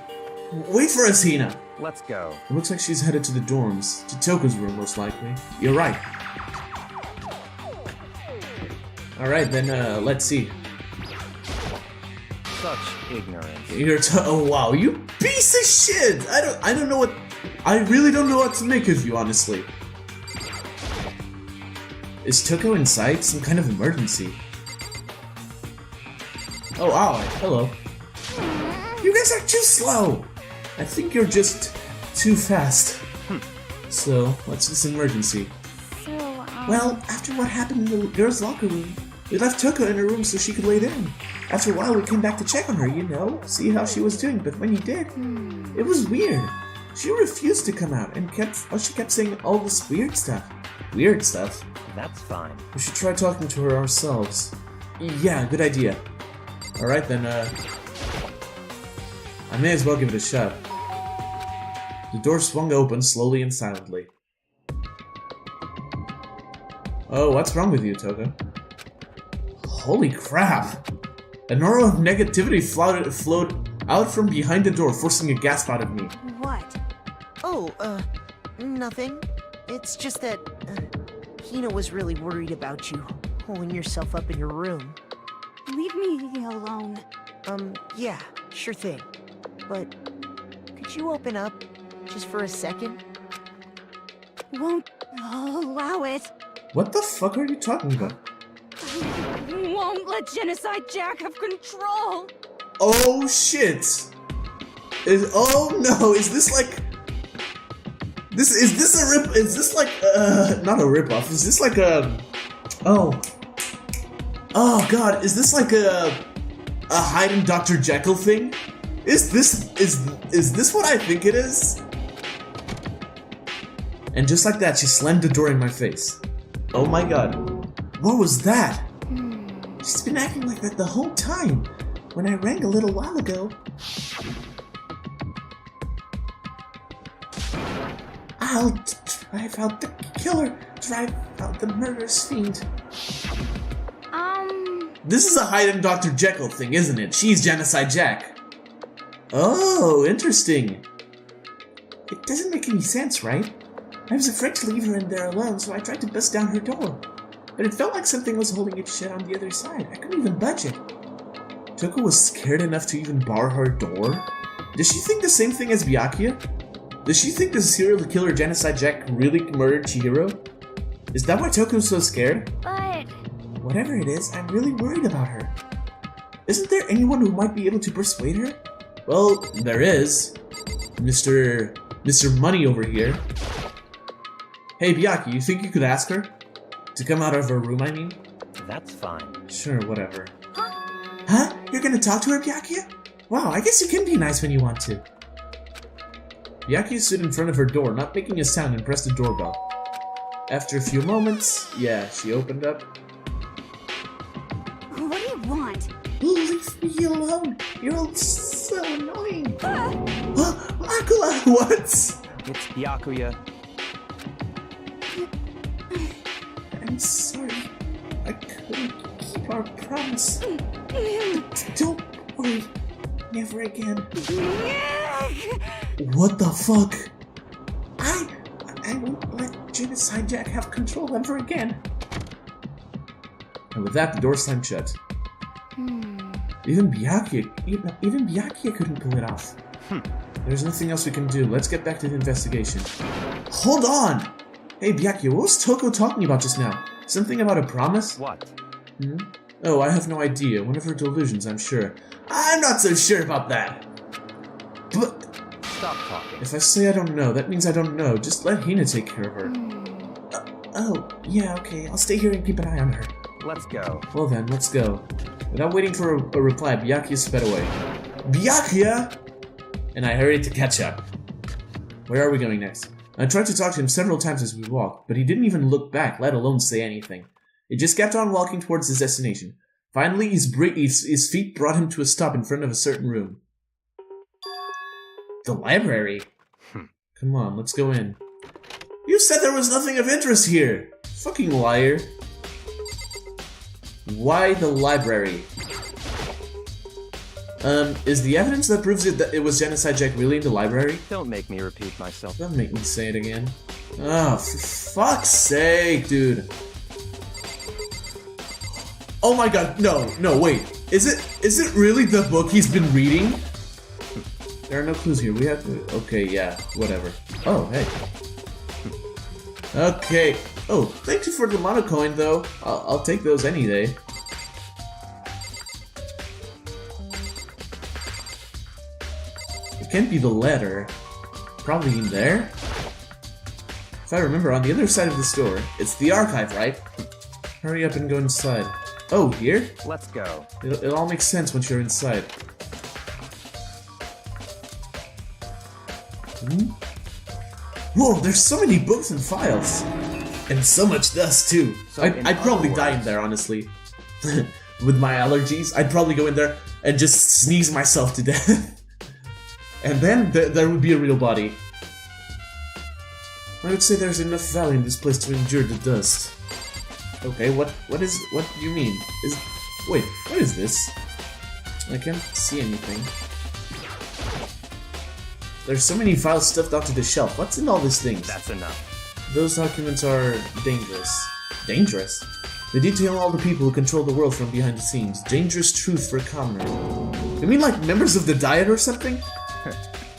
Wait for us, Hina! Let's go. It looks like she's headed to the dorms. To Toko's room, most likely. You're right. Alright, then, let's see. Such ignorance. Oh wow, you piece of shit! I don't know what... I really don't know what to make of you, honestly. Is Toko in sight? Some kind of emergency. Oh, Aoi, hello. You guys are too slow! I think you're just too fast. So, what's this emergency? So, Well, after what happened in the girls' locker room, we left Toko in her room so she could lay down. After a while, we came back to check on her, you know, see how she was doing, but when you did, it was weird. She refused to come out and she kept saying all this weird stuff. Weird stuff? That's fine. We should try talking to her ourselves. Yeah, good idea. Alright then, I may as well give it a shot. The door swung open slowly and silently. Oh, what's wrong with you, Toko? Holy crap! An aura of negativity flowed out from behind the door, forcing a gasp out of me. what? Oh, nothing. It's just that, Hina was really worried about you, holding yourself up in your room. Leave me alone. Yeah, sure thing. But could you open up just for a second? Won't allow it. What the fuck are you talking about? Won't let Genocide Jack have control. Oh shit! Oh no! Is this like? Is this a rip? Is this like not a ripoff? Is this like a? Oh god! Is this like a Hyde and Dr. Jekyll thing? Is this what I think it is? And just like that, she slammed the door in my face. Oh my god! What was that? She's been acting like that the whole time. When I rang a little while ago. I'll drive out the killer, drive out the murderous fiend. This is a Hyde and Dr. Jekyll thing, isn't it? She's Genocide Jack. Oh, interesting. It doesn't make any sense, right? I was afraid to leave her in there alone, so I tried to bust down her door. But it felt like something was holding it shut on the other side. I couldn't even budge it. Toko was scared enough to even bar her door? Does she think the same thing as Byakuya? Does she think the serial killer Genocide Jack really murdered Chihiro? Is that why Toko's so scared? But... Whatever it is, I'm really worried about her. Isn't there anyone who might be able to persuade her? Well, there is. Mr. Money over here. Hey Byakuya, you think you could ask her? To come out of her room, I mean? That's fine. Sure, whatever. Huh? You're gonna talk to her, Byakuya? Wow, I guess you can be nice when you want to. Byakuya stood in front of her door, not making a sound, and pressed the doorbell. After a few moments, yeah, she opened up. What do you want? Leave me alone! You're all so annoying! Akula, what? It's Byakuya. I'm sorry. I couldn't keep our promise. Don't worry. Never again. What the fuck? I won't let Genocide Jack have control ever again. And with that, the door slammed shut. Even Byakuya couldn't pull it off. There's nothing else we can do. Let's get back to the investigation. Hold on! Hey Byakuya, what was Toko talking about just now? Something about a promise? What? Oh, I have no idea. One of her delusions, I'm sure. I'm not so sure about that. But Stop talking. if I say I don't know, that means I don't know. Just let Hina take care of her. Oh, yeah, okay. I'll stay here and keep an eye on her. Let's go. Well then, let's go. Without waiting for a reply, Byakuya sped away. Byakuya! And I hurried to catch up. Where are we going next? I tried to talk to him several times as we walked, but he didn't even look back, let alone say anything. He just kept on walking towards his destination. Finally, his feet brought him to a stop in front of a certain room. The library? Come on, let's go in. You said there was nothing of interest here! Fucking liar. Why the library? Is the evidence that proves that it was Genocide Jack really in the library? Don't make me repeat myself. Don't make me say it again. Oh, for fuck's sake, dude. Oh my god, no, wait. Is it really the book he's been reading? There are no clues here. We have to... Okay, yeah, whatever. Oh, hey. Okay. Oh, thank you for the mono coin, though. I'll take those any day. It can't be the letter. Probably in there? If I remember, on the other side of this door, it's the archive, right? Hurry up and go inside. Oh, here? Let's go. It all makes sense once you're inside. Whoa, there's so many books and files! And so much dust, too. I'd probably die in there, honestly. With my allergies, I'd probably go in there and just sneeze myself to death. And then there would be a real body. I would say there's enough value in this place to endure the dust. Okay, what do you mean? Wait, what is this? I can't see anything. There's so many files stuffed onto the shelf. What's in all these things? That's enough. Those documents are dangerous. Dangerous? They detail all the people who control the world from behind the scenes. Dangerous truth for a commoner. You mean like members of the Diet or something?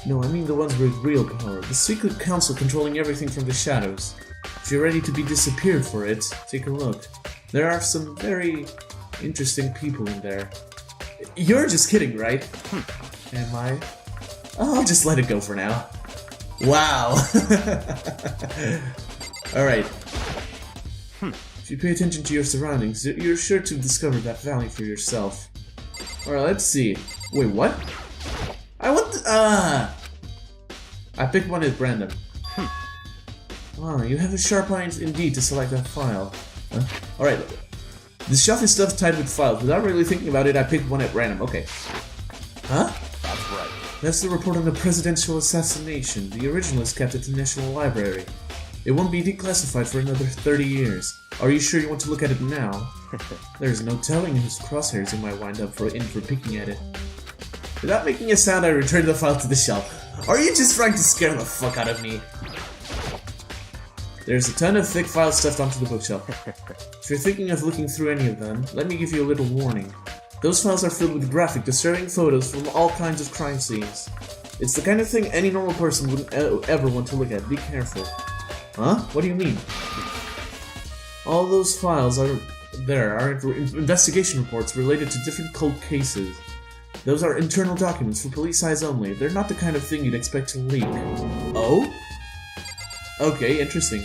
No, I mean the ones with real power. The secret council controlling everything from the shadows. If you're ready to be disappeared for it, take a look. There are some very interesting people in there. You're just kidding, right? Am I? Oh, I'll just let it go for now. Wow. Alright. If you pay attention to your surroundings, you're sure to discover that value for yourself. Alright, let's see. Wait, what? I want the, I picked one at random. Wow, you have a sharp eye indeed to select that file. Alright. The shelf is stuffed tight with files. Without really thinking about it, I picked one at random. Okay. Huh? That's right. That's the report on the presidential assassination. The original is kept at the National Library. It won't be declassified for another 30 years. Are you sure you want to look at it now? There's no telling whose crosshairs you might wind up for picking at it. Without making a sound, I returned the file to the shelf. Are you just trying to scare the fuck out of me? There's a ton of thick files stuffed onto the bookshelf. If you're thinking of looking through any of them, let me give you a little warning. Those files are filled with graphic, disturbing photos from all kinds of crime scenes. It's the kind of thing any normal person wouldn't ever want to look at. Be careful. Huh? What do you mean? All those files are investigation reports related to different cold cases. Those are internal documents for police eyes only. They're not the kind of thing you'd expect to leak. Oh? Okay, interesting.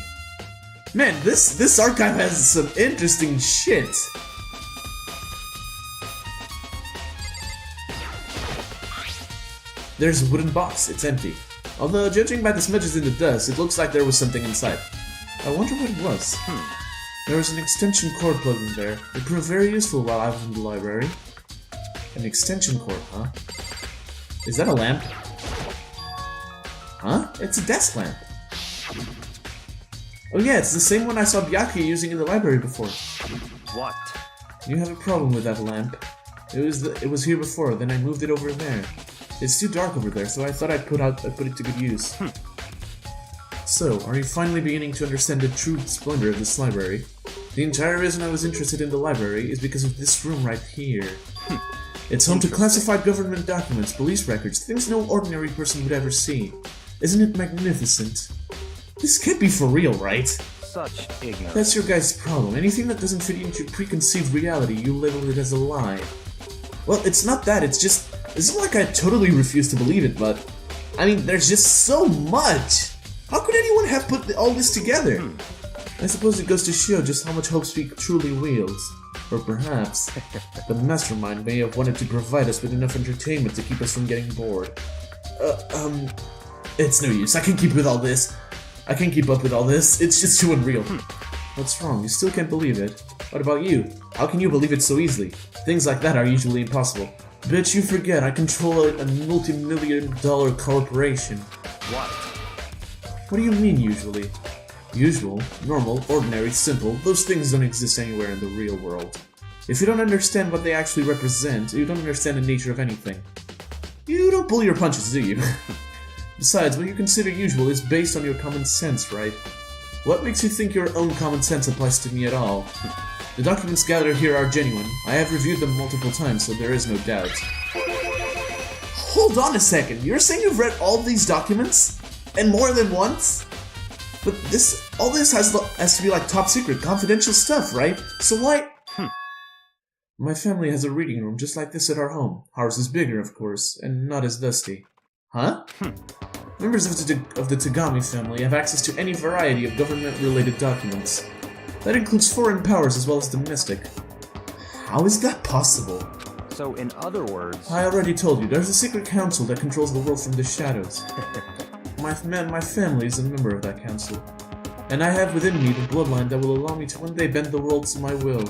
Man, this archive has some interesting shit. There's a wooden box. It's empty. Although, judging by the smudges in the dust, it looks like there was something inside. I wonder what it was. There was an extension cord plugged in there. It proved very useful while I was in the library. An extension cord, huh? Is that a lamp? Huh? It's a desk lamp. Oh yeah, it's the same one I saw Byakuya using in the library before. What? You have a problem with that lamp. It was here before, then I moved it over there. It's too dark over there, so I thought I'd put it to good use. So, are you finally beginning to understand the true splendor of this library? The entire reason I was interested in the library is because of this room right here. It's home to classified government documents, police records, things no ordinary person would ever see. Isn't it magnificent? This can't be for real, right? Such ignorance. That's your guys' problem. Anything that doesn't fit into your preconceived reality, you label it as a lie. Well, it's not that, it's just... It's not like I totally refuse to believe it, but... I mean, there's just so much! How could anyone have put all this together? I suppose it goes to show just how much Hope Speak truly wields. Or perhaps, the mastermind may have wanted to provide us with enough entertainment to keep us from getting bored. It's no use, I can't keep with all this. I can't keep up with all this, it's just too unreal. What's wrong? You still can't believe it? What about you? How can you believe it so easily? Things like that are usually impossible. Bitch, you forget, I control a multi-million-dollar corporation. What? What do you mean, usually? Usual, normal, ordinary, simple, those things don't exist anywhere in the real world. If you don't understand what they actually represent, you don't understand the nature of anything. You don't pull your punches, do you? Besides, what you consider usual is based on your common sense, right? What makes you think your own common sense applies to me at all? The documents gathered here are genuine. I have reviewed them multiple times, so there is no doubt. Hold on a second, you're saying you've read all these documents? And more than once? But all this has to be like top secret, confidential stuff, right? So why? My family has a reading room just like this at our home. Ours is bigger, of course, and not as dusty. Huh? Members of the Tagami family have access to any variety of government-related documents. That includes foreign powers as well as domestic. How is that possible? So, in other words... I already told you, there's a secret council that controls the world from the shadows. My family is a member of that council. And I have within me the bloodline that will allow me to one day bend the world to my will.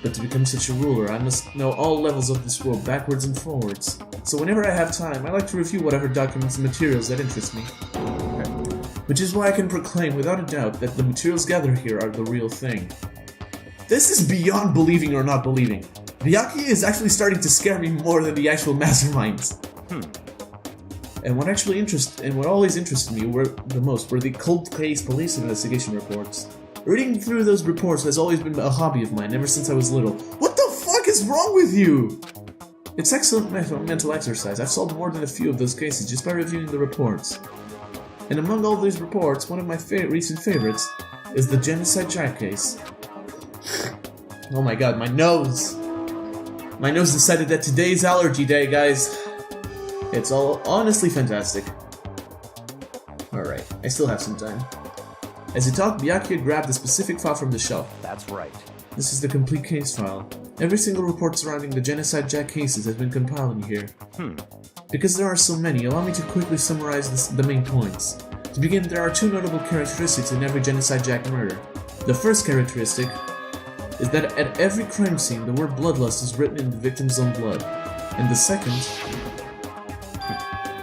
But to become such a ruler, I must know all levels of this world, backwards and forwards. So whenever I have time, I like to review whatever documents and materials that interest me. Which is why I can proclaim without a doubt that the materials gathered here are the real thing. This is beyond believing or not believing. Byakuya is actually starting to scare me more than the actual masterminds. And what always interested me the most were the cold case police investigation reports. Reading through those reports has always been a hobby of mine ever since I was little. What the fuck is wrong with you? It's excellent mental exercise. I've solved more than a few of those cases just by reviewing the reports. And among all these reports, one of my recent favorites is the Genocide Jack case. Oh my god, my nose! My nose decided that today's allergy day, guys. It's all honestly fantastic. Alright, I still have some time. As he talked, Byakuya grabbed a specific file from the shelf. That's right. This is the complete case file. Every single report surrounding the Genocide Jack cases has been compiled in here. Because there are so many, allow me to quickly summarize the main points. To begin, there are two notable characteristics in every Genocide Jack murder. The first characteristic is that at every crime scene, the word bloodlust is written in the victim's own blood. And the second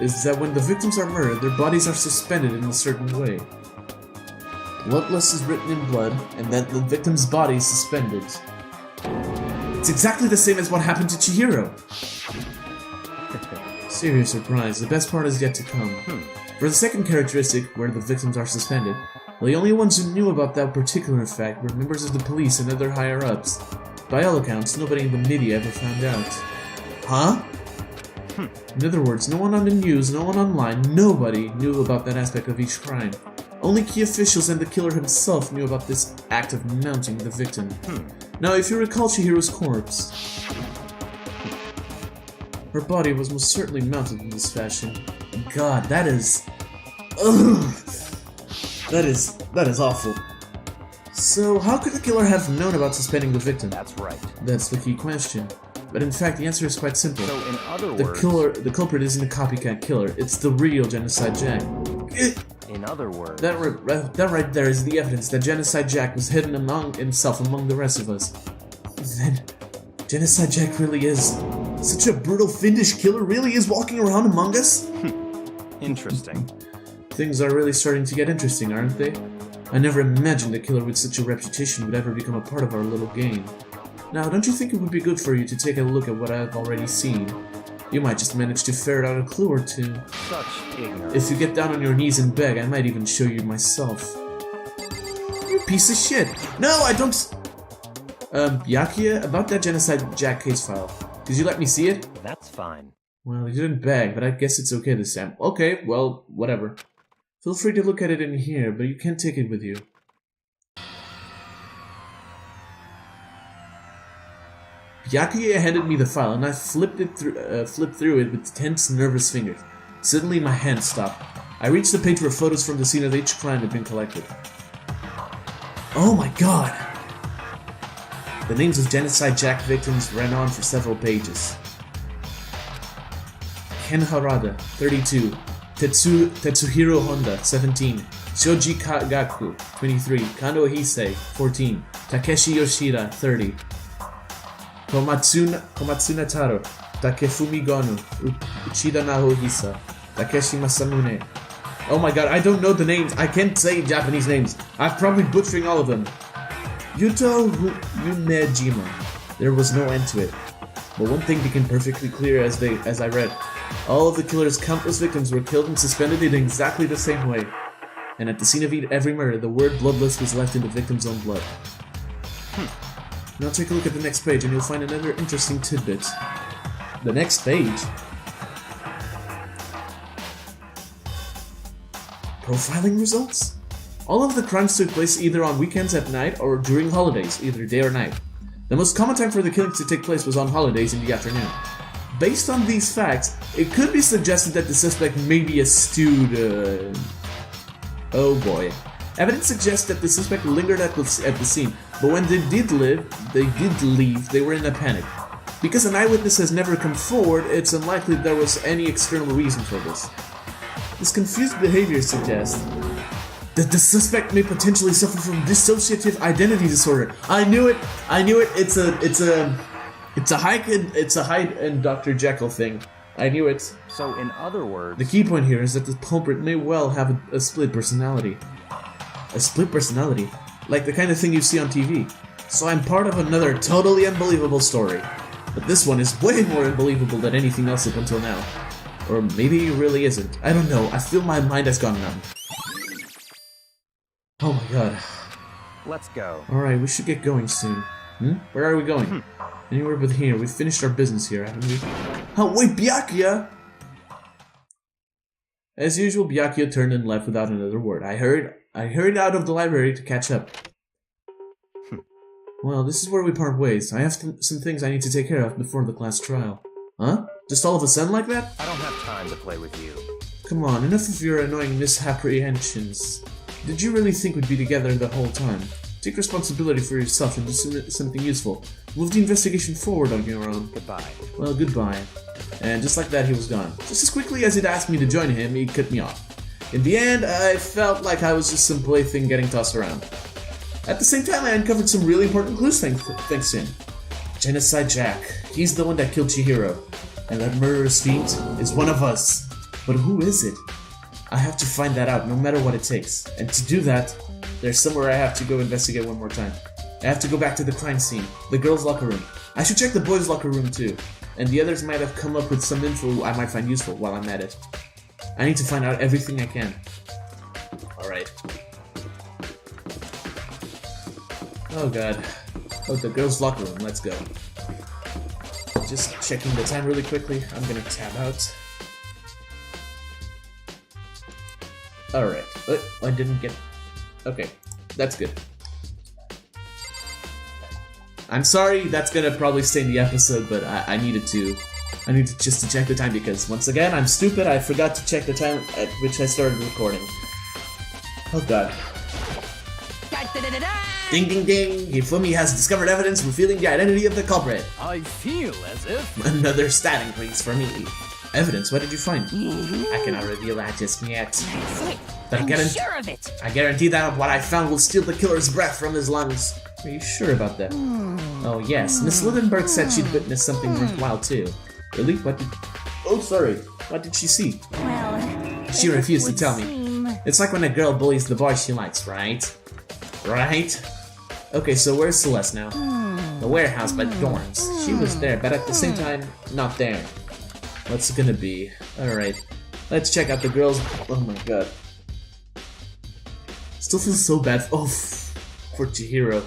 is that when the victims are murdered, their bodies are suspended in a certain way. Bloodlust is written in blood, and that the victim's body is suspended. It's exactly the same as what happened to Chihiro! Serious surprise, the best part is yet to come. For the second characteristic, where the victims are suspended, well, the only ones who knew about that particular fact were members of the police and other higher-ups. By all accounts, nobody in the media ever found out. Huh? In other words, no one on the news, no one online, nobody knew about that aspect of each crime. Only key officials and the killer himself knew about this act of mounting the victim. Now, if you recall Chihiro's corpse, her body was most certainly mounted in this fashion. God, that is... Ugh! That is awful. So, how could the killer have known about suspending the victim? That's right. That's the key question. But in fact, the answer is quite simple. So in other words... The culprit isn't a copycat killer, it's the real Genocide Jack. In other words... That right there is the evidence that Genocide Jack was hidden himself among the rest of us. Then, Genocide Jack really is... Such a brutal, fiendish killer really is walking around among us? Interesting. Things are really starting to get interesting, aren't they? I never imagined a killer with such a reputation would ever become a part of our little game. Now, don't you think it would be good for you to take a look at what I've already seen? You might just manage to ferret out a clue or two. Such ignorance. If you get down on your knees and beg, I might even show you myself. You piece of shit! No, I don't... Byakuya, about that Genocide Jack case file. Did you let me see it? That's fine. Well, you didn't beg, but I guess it's okay this time. Okay, well, whatever. Feel free to look at it in here, but you can't take it with you. Byakuya handed me the file, and I flipped through it with tense, nervous fingers. Suddenly, my hand stopped. I reached the page where photos from the scene of each crime had been collected. Oh my god! The names of Genocide Jack victims ran on for several pages. Ken Harada, 32. Tetsuhiro Honda, 17. Shoji Kagaku, 23. Kano Hisei, 14. Takeshi Yoshida, 30. Komatsuna Taro, Takefumi Gonu, Uchida Naohisa, Takeshi Masamune. Oh my god, I don't know the names. I can't say Japanese names. I'm probably butchering all of them. Yuto Yunejima. There was no end to it. But one thing became perfectly clear as I read. All of the killer's countless victims were killed and suspended in exactly the same way. And at the scene of every murder, the word bloodlust was left in the victim's own blood. Now take a look at the next page and you'll find another interesting tidbit. The next page? Profiling results? All of the crimes took place either on weekends at night or during holidays, either day or night. The most common time for the killings to take place was on holidays in the afternoon. Based on these facts, it could be suggested that the suspect may be a student. Oh boy. Evidence suggests that the suspect lingered at the scene, but when they did leave, they were in a panic. Because an eyewitness has never come forward, it's unlikely there was any external reason for this. This confused behavior suggests that the suspect may potentially suffer from dissociative identity disorder. I knew it. It's a Hyde and Dr. Jekyll thing. I knew it. So in other words... The key point here is that the culprit may well have a split personality. A split personality? Like the kind of thing you see on TV. So I'm part of another totally unbelievable story. But this one is way more unbelievable than anything else up until now. Or maybe it really isn't. I don't know. I feel my mind has gone numb. Oh my god. Let's go. Alright, we should get going soon. Where are we going? Anywhere but here. We've finished our business here, haven't we? Oh, wait, Byakuya! As usual, Byakuya turned and left without another word. I hurried out of the library to catch up. Well, this is where we part ways. I have some things I need to take care of before the class trial. Huh? Just all of a sudden like that? I don't have time to play with you. Come on, enough of your annoying misapprehensions. Did you really think we'd be together the whole time? Take responsibility for yourself and do something useful. Move the investigation forward on your own. Goodbye. Well, goodbye. And just like that, he was gone. Just as quickly as he'd asked me to join him, he cut me off. In the end, I felt like I was just some plaything getting tossed around. At the same time, I uncovered some really important clues thanks to him. Genocide Jack. He's the one that killed Chihiro. And that murderous fiend is one of us. But who is it? I have to find that out, no matter what it takes. And to do that, there's somewhere I have to go investigate one more time. I have to go back to the crime scene, the girls' locker room. I should check the boys' locker room too. And the others might have come up with some info I might find useful while I'm at it. I need to find out everything I can. Alright. Oh god. Oh, the girls' locker room, let's go. Just checking the time really quickly. I'm gonna tab out. Alright. I didn't get... Okay, that's good. I'm sorry, that's gonna probably stay in the episode, but I needed to just to check the time because, once again, I'm stupid. I forgot to check the time at which I started recording. Oh god. Ding ding ding! Hifumi has discovered evidence revealing the identity of the culprit. I feel as if... Another stat increase for me. Evidence? What did you find? I cannot reveal that just yet. That's it. But I'm sure of it. I guarantee that what I found will steal the killer's breath from his lungs. Are you sure about that? Oh yes, Miss Lindenberg said she'd witnessed something worthwhile too. Really? What did... Oh, sorry. What did she see? Well, She refused to tell me. seem... It's like when a girl bullies the boy she likes, right? Right? Okay, so where's Celeste now? The warehouse by the dorms. She was there, but at the same time, not there. What's it gonna be? Alright. Let's check out the girls. Oh my god. Still feels so bad. Oh, for Chihiro.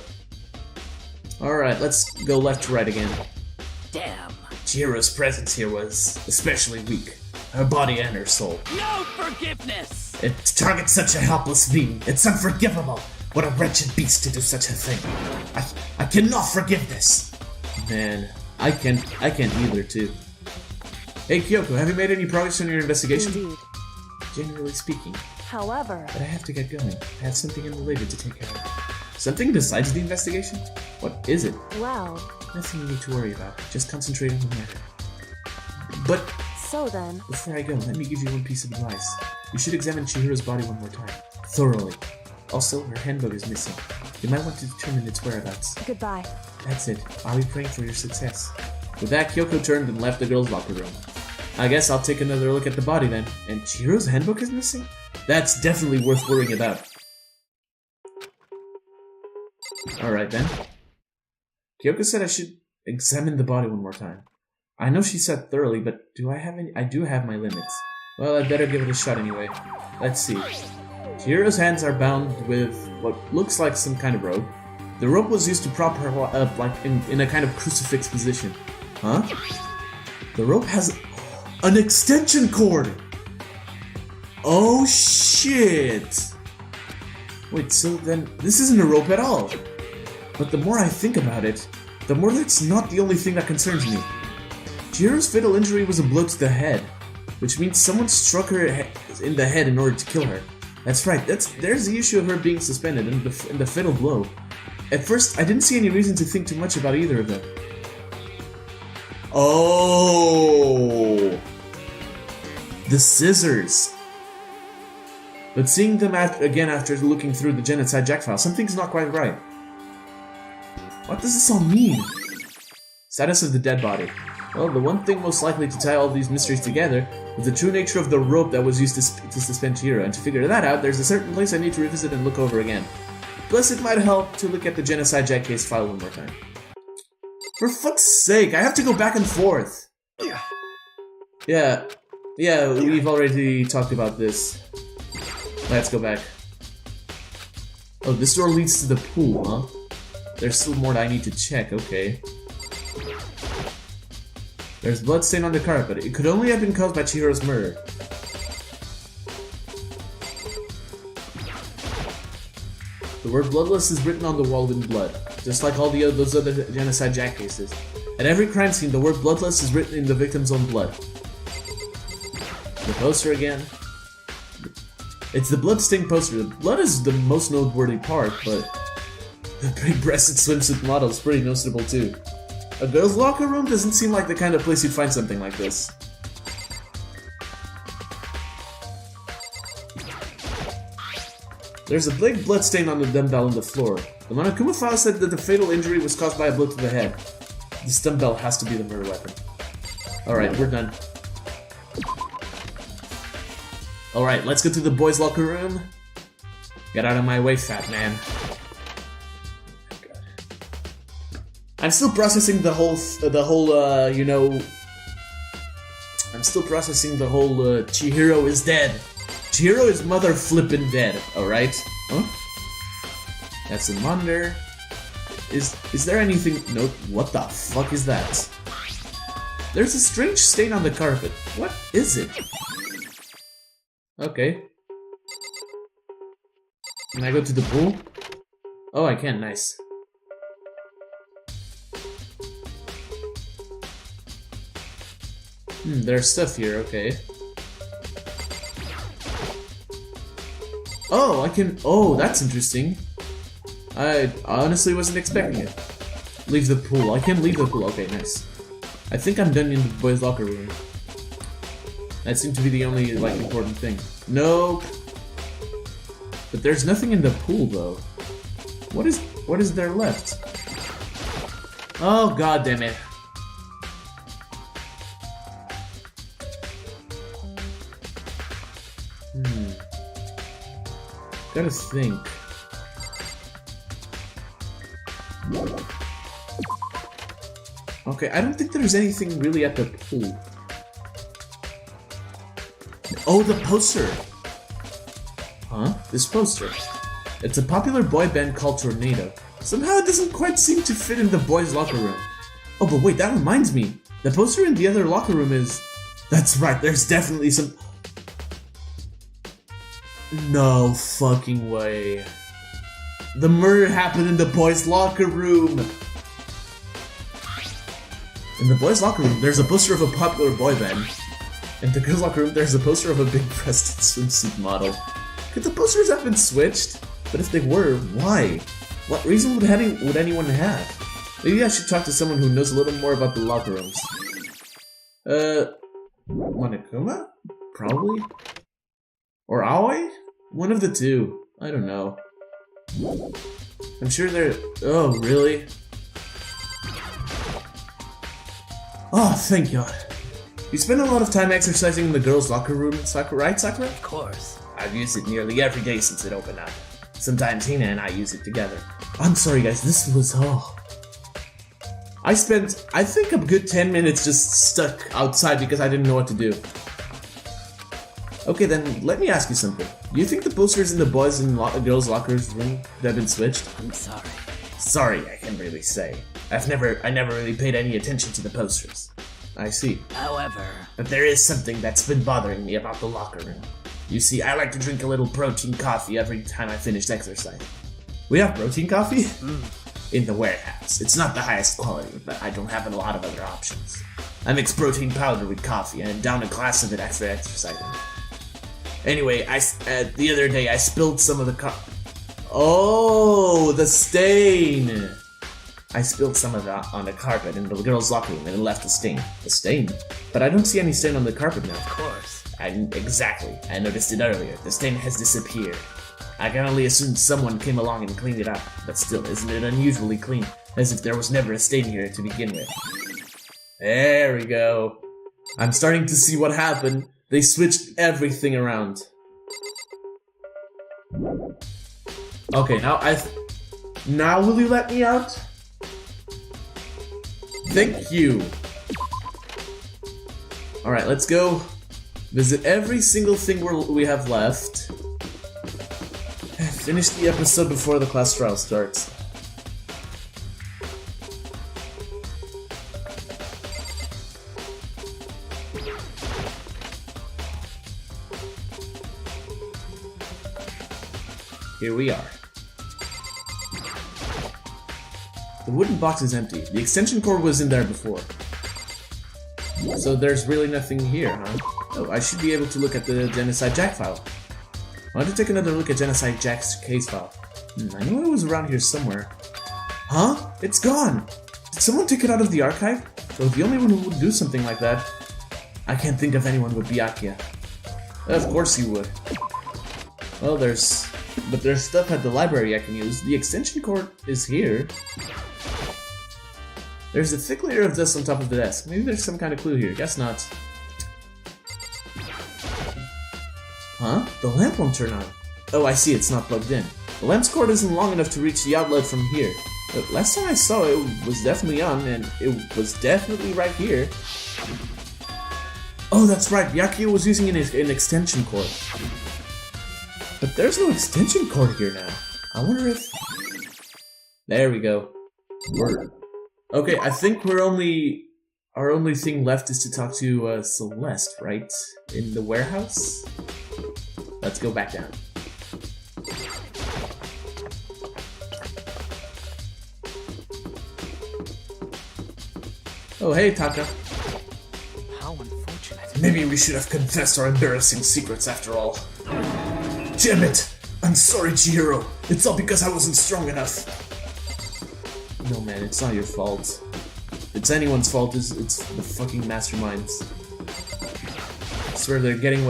Alright, let's go left to right again. Damn. Chihiro's presence here was especially weak. Her body and her soul. No forgiveness! It targets such a helpless being. It's unforgivable. What a wretched beast to do such a thing. I cannot forgive this. Man, I can't either too. Hey Kyoko, have you made any progress on your investigation? Indeed. Generally speaking. However, But I have to get going. I have something unrelated to take care of. Something besides the investigation? What is it? well, Nothing you need to worry about. Just concentrate on the matter. But so then, before I go, let me give you one piece of advice. You should examine Chihiro's body one more time. Thoroughly. Also, her handbook is missing. You might want to determine its whereabouts. goodbye. That's it. I'll be praying for your success. With that, Kyoko turned and left the girls' locker room. I guess I'll take another look at the body then. And Chihiro's handbook is missing? That's definitely worth worrying about. Alright then. Kyoko said I should examine the body one more time. I know she said thoroughly, but do I have any? I do have my limits. Well, I'd better give it a shot anyway. Let's see. Chihiro's hands are bound with what looks like some kind of rope. The rope was used to prop her up like in a kind of crucifix position. Huh? The rope has an extension cord! Oh shit! Wait, so then this isn't a rope at all. But the more I think about it, the more that's not the only thing that concerns me. Chihiro's fatal injury was a blow to the head, which means someone struck her in the head in order to kill her. That's right, there's the issue of her being suspended and the fatal blow. At first, I didn't see any reason to think too much about either of them. Oh! The scissors! But seeing them again after looking through the Genocide Jack file, something's not quite right. What does this all mean? Status of the dead body. Well, the one thing most likely to tie all these mysteries together is the true nature of the rope that was used to suspend Chihiro, and to figure that out, there's a certain place I need to revisit and look over again. Plus, it might help to look at the Genocide Jack case file one more time. For fuck's sake, I have to go back and forth! Yeah, we've already talked about this. Let's go back. Oh, this door leads to the pool, huh? There's still more that I need to check, okay. There's blood stain on the carpet. It could only have been caused by Chihiro's murder. The word bloodless is written on the wall in blood, just like all those other genocide jack cases. At every crime scene, the word bloodless is written in the victim's own blood. The poster again. It's the blood-stained poster. The blood is the most noteworthy part, but the big-breasted swimsuit model is pretty noticeable too. A girl's locker room doesn't seem like the kind of place you'd find something like this. There's a big blood stain on the dumbbell on the floor. The Monokuma file said that the fatal injury was caused by a blow to the head. This dumbbell has to be the murder weapon. Alright, we're done. Alright, let's go to the boys' locker room. Get out of my way, fat man. God. I'm still processing the whole, you know... I'm still processing the whole, Chihiro is dead. Chihiro is mother flippin' dead, alright? Huh? That's a monitor. Is there anything... No, what the fuck is that? There's a strange stain on the carpet. What is it? Okay. Can I go to the pool? Oh, I can, nice. There's stuff here, okay. Oh, I can... Oh, that's interesting. I honestly wasn't expecting it. Leave the pool. I can leave the pool. Okay, nice. I think I'm done in the boys' locker room. That seemed to be the only, like, important thing. Nope. But there's nothing in the pool, though. What is there left? Oh, god damn it. Gotta think. Okay, I don't think there's anything really at the pool. Oh, the poster! Huh? This poster. It's a popular boy band called Tornado. Somehow it doesn't quite seem to fit in the boys' locker room. Oh, but wait, that reminds me. The poster in the other locker room is... That's right, there's definitely some... No fucking way. The murder happened in the boys' locker room! In the boys' locker room, there's a poster of a popular boy band. In the girls' locker room, there's a poster of a big-breasted swimsuit model. Could the posters have been switched? But if they were, why? What reason would anyone have? Maybe I should talk to someone who knows a little more about the locker rooms. Monokuma? Probably? Or Aoi? One of the two. I don't know. I'm sure they're... Oh, really? Oh, thank God. You spend a lot of time exercising in the girls' locker room, Sakura, right, Sakura? Of course. I've used it nearly every day since it opened up. Sometimes Hina and I use it together. I'm sorry, guys. This was... Oh. I spent, I think, a good 10 minutes just stuck outside because I didn't know what to do. Okay, then, let me ask you something. Do you think the posters in the boys' and girls' lockers room could have been switched? I'm sorry. Sorry, I can't really say. I never really paid any attention to the posters. I see. However... But there is something that's been bothering me about the locker room. You see, I like to drink a little protein coffee every time I finish exercising. We have protein coffee? In the warehouse. It's not the highest quality, but I don't have a lot of other options. I mix protein powder with coffee and down a glass of it after exercising. Anyway, the other day I spilled some of the Oh, the stain! I spilled some of that on the carpet in the girls' locker room and it left a stain. A stain? But I don't see any stain on the carpet now. Of course. Exactly. I noticed it earlier. The stain has disappeared. I can only assume someone came along and cleaned it up. But still, isn't it unusually clean? As if there was never a stain here to begin with. There we go. I'm starting to see what happened. They switched everything around. Okay, now will you let me out? Thank you. Alright, let's go visit every single thing we have left. Finish the episode before the class trial starts. Here we are. The wooden box is empty. The extension cord was in there before. So there's really nothing here, huh? Oh, I should be able to look at the Genocide Jack file. I want to take another look at Genocide Jack's case file. I knew it was around here somewhere. Huh? It's gone! Did someone take it out of the archive? Well, the only one who would do something like that... I can't think of anyone would be Akia. Of course he would. Well, there's stuff at the library I can use. The extension cord is here. There's a thick layer of dust on top of the desk. Maybe there's some kind of clue here. Guess not. Huh? The lamp won't turn on. Oh, I see. It's not plugged in. The lamp's cord isn't long enough to reach the outlet from here. But last time I saw it, it was definitely on, and it was definitely right here. Oh, that's right. Yakuya was using an extension cord. But there's no extension cord here now. I wonder if... There we go. Word. Okay, I think our only thing left is to talk to Celeste, right? In the warehouse? Let's go back down. Oh, hey, Taka. How unfortunate. Maybe we should have confessed our embarrassing secrets after all. Damn it! I'm sorry, Chihiro. It's all because I wasn't strong enough. No, man, it's not your fault. If it's anyone's fault, it's the fucking masterminds. I swear they're getting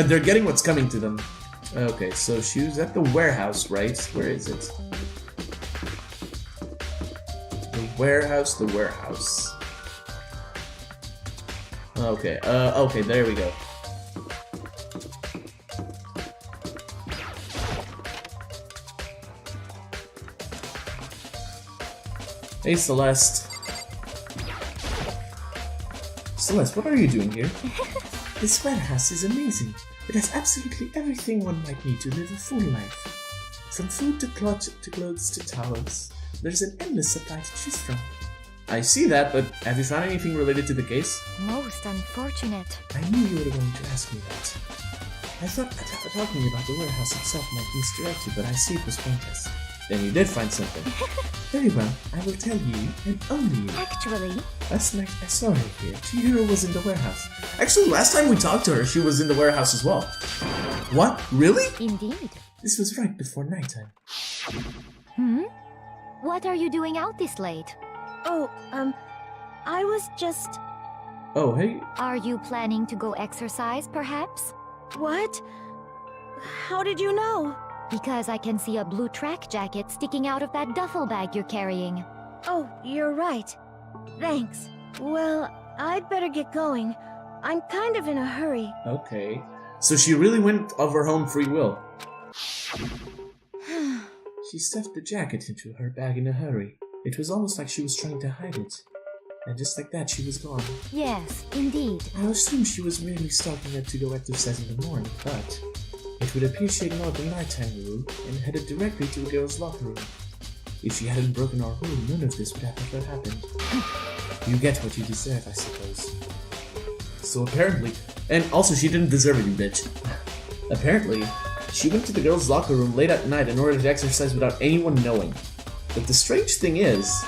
they're getting what's coming to them. Okay, so she was at the warehouse, right? Where is it? The warehouse. Okay, okay, there we go. Hey, Celeste. Celeste, what are you doing here? This warehouse is amazing. It has absolutely everything one might need to live a full life. From food to clothes to towels. There's an endless supply to choose from. I see that, but have you found anything related to the case? Most unfortunate. I knew you were going to ask me that. I thought talking about the warehouse itself might misdirect you, but I see it was pointless. Then you did find something. Very well, I will tell you, and only you. Actually, Last night I saw her here. Chihiro was in the warehouse. Actually, last time we talked to her, she was in the warehouse as well. What? Really? indeed. This was right before nighttime. What are you doing out this late? Oh, I was just... Oh, hey. Are you planning to go exercise, perhaps? What? How did you know? Because I can see a blue track jacket sticking out of that duffel bag you're carrying. Oh, you're right. Thanks. Well, I'd better get going. I'm kind of in a hurry. Okay. So she really went of her own free will. She stuffed the jacket into her bag in a hurry. It was almost like she was trying to hide it. And just like that, she was gone. Yes, indeed. I assumed she was merely stalking up to go exercise in the morning, but it would appear she ignored the nighttime rule and headed directly to the girls' locker room. If she hadn't broken our rule, none of this would have ever happened. You get what you deserve, I suppose. So apparently, and also she didn't deserve it, you bitch. Apparently, she went to the girls' locker room late at night in order to exercise without anyone knowing. But the strange thing is,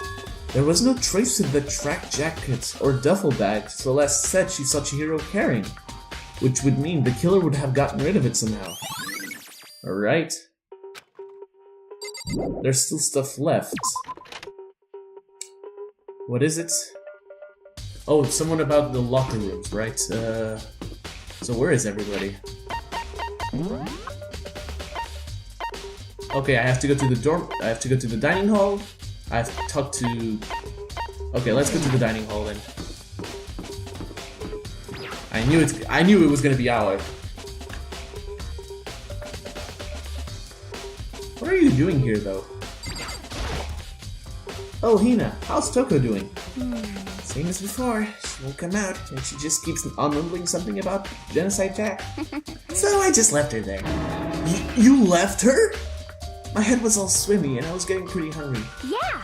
there was no trace of the track jacket or duffel bag Celeste said she saw Chihiro carrying, which would mean the killer would have gotten rid of it somehow. Alright. There's still stuff left. What is it? Oh, someone about the locker rooms, right? So where is everybody? Okay, I have to go to the dorm. I have to go to the dining hall. I have to talk to... Okay, let's go to the dining hall then. I knew it was gonna be Aloy. What are you doing here, though? Oh, Hina, how's Toko doing? Same as before. She won't come out, and she just keeps on mumbling something about Genocide Jack. So I just left her there. You left her? My head was all swimmy and I was getting pretty hungry. Yeah.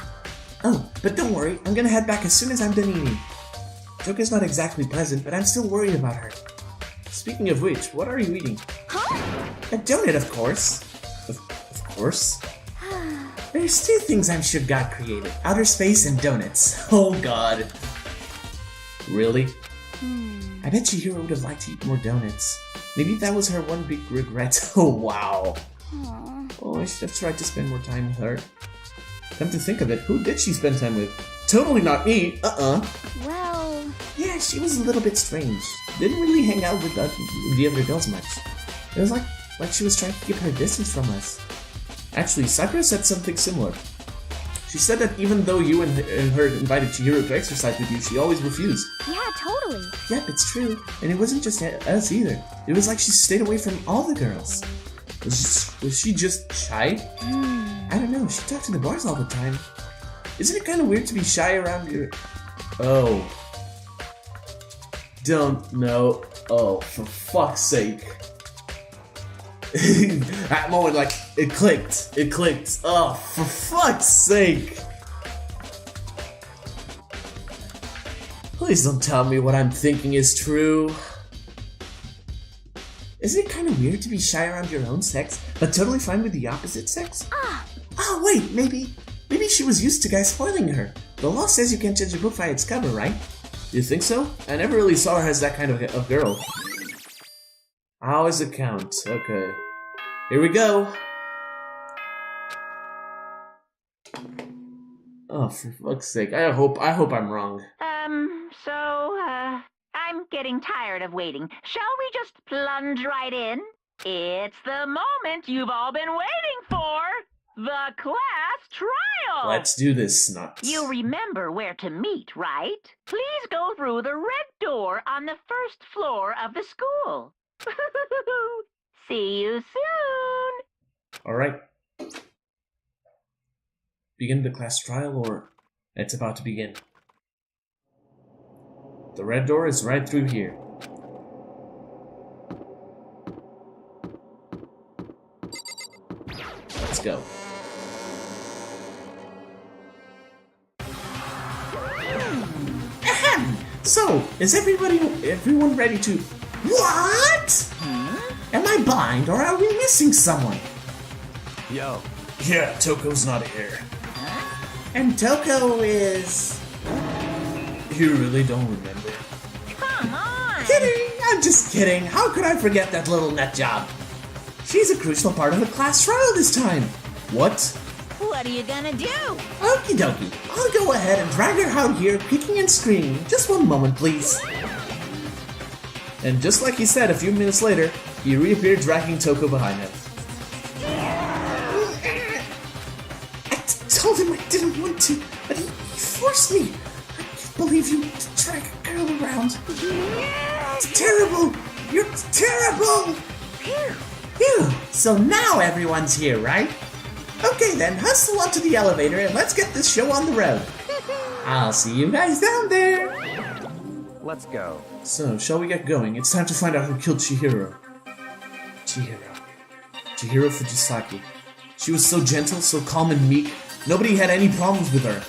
Oh, but don't worry, I'm gonna head back as soon as I'm done eating. Joker's not exactly pleasant, but I'm still worried about her. Speaking of which, what are you eating? Huh? A donut, of course. Of course? There's two things I'm sure God created. Outer space and donuts. Oh god. Really? I bet Chihiro would have liked to eat more donuts. Maybe that was her one big regret. Oh wow. Aww. Oh, I should have tried to spend more time with her. Come to think of it, who did she spend time with? Totally not me. Well... Yeah, she was a little bit strange. Didn't really hang out with the other girls much. It was like she was trying to keep her distance from us. Actually, Sakura said something similar. She said that even though you and her invited Chihiro to exercise with you, she always refused. Yeah, totally. Yep, it's true. And it wasn't just us either. It was like she stayed away from all the girls. Was she just shy? I don't know, she talked in the bars all the time. Isn't it kind of weird to be shy around your... Oh. Don't know. Oh, for fuck's sake. That moment, like, it clicked. It clicked. Oh, for fuck's sake. Please don't tell me what I'm thinking is true. Isn't it kind of weird to be shy around your own sex, but totally fine with the opposite sex? Oh, wait, maybe she was used to guys spoiling her. The law says you can't judge a book by its cover, right? You think so? I never really saw her as that kind of girl. How is it count? Okay. Here we go! Oh, for fuck's sake. I hope I'm wrong. I'm getting tired of waiting. Shall we just plunge right in? It's the moment you've all been waiting for! The class trial! Let's do this, Snuts. You remember where to meet, right? Please go through the red door on the first floor of the school. See you soon! Alright. Begin the class trial, or it's about to begin. The red door is right through here. Let's go. Ahem! So, is everyone ready to... What? Am I blind, or are we missing someone? Yo. Yeah, Toko's not here. And Toko is... You really don't remember? Come on! Kidding! I'm just kidding. How could I forget that little nut job? She's a crucial part of the class trial this time. What? What are you gonna do? Okie dokie. I'll go ahead and drag her out here, kicking and screaming. Just one moment, please. And just like he said a few minutes later, he reappeared dragging Toko behind him. I told him I didn't want to, but he forced me. I can't believe you drag a girl around. It's terrible. You're terrible. Phew. So now everyone's here, right? Okay then, hustle onto the elevator and let's get this show on the road. I'll see you guys down there. Let's go. So, shall we get going? It's time to find out who killed Chihiro. Chihiro Fujisaki. She was so gentle, so calm and meek. Nobody had any problems with her.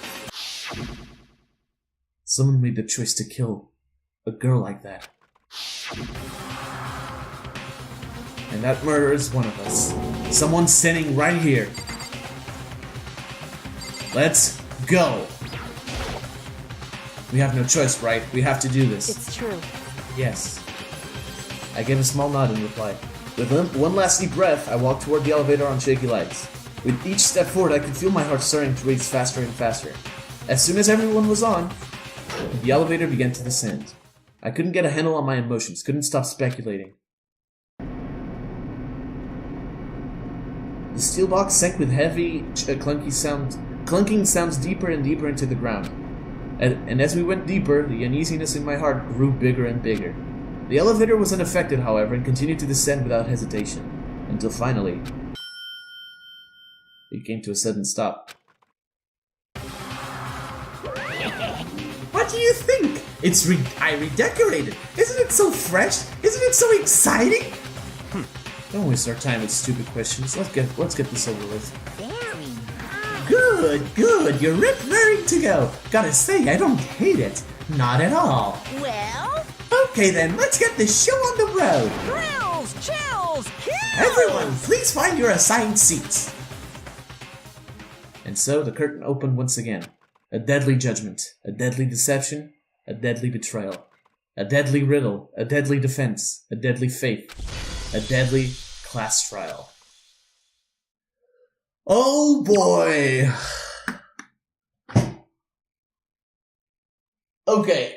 Someone made the choice to kill a girl like that. And that murderer is one of us. Someone standing right here. Let's go! We have no choice, right? We have to do this. It's true. Yes. I gave a small nod in reply. With one last deep breath, I walked toward the elevator on shaky legs. With each step forward, I could feel my heart starting to race faster and faster. As soon as everyone was on, the elevator began to descend. I couldn't get a handle on my emotions, couldn't stop speculating. The steel box sank with heavy, clunking sounds deeper and deeper into the ground. And as we went deeper, the uneasiness in my heart grew bigger and bigger. The elevator was unaffected, however, and continued to descend without hesitation, until finally, it came to a sudden stop. What do you think? I redecorated. Isn't it so fresh? Isn't it so exciting? Don't waste our time with stupid questions. Let's get this over with. Very nice. Good. You're raring to go. Gotta say, I don't hate it. Not at all. Well, Okay then, let's get this show on the road. thrills, chills, kills! Everyone, please find your assigned seats. And so the curtain opened once again. A deadly judgment, a deadly deception, a deadly betrayal, a deadly riddle, a deadly defense, a deadly faith, a deadly class trial. Oh boy. Okay.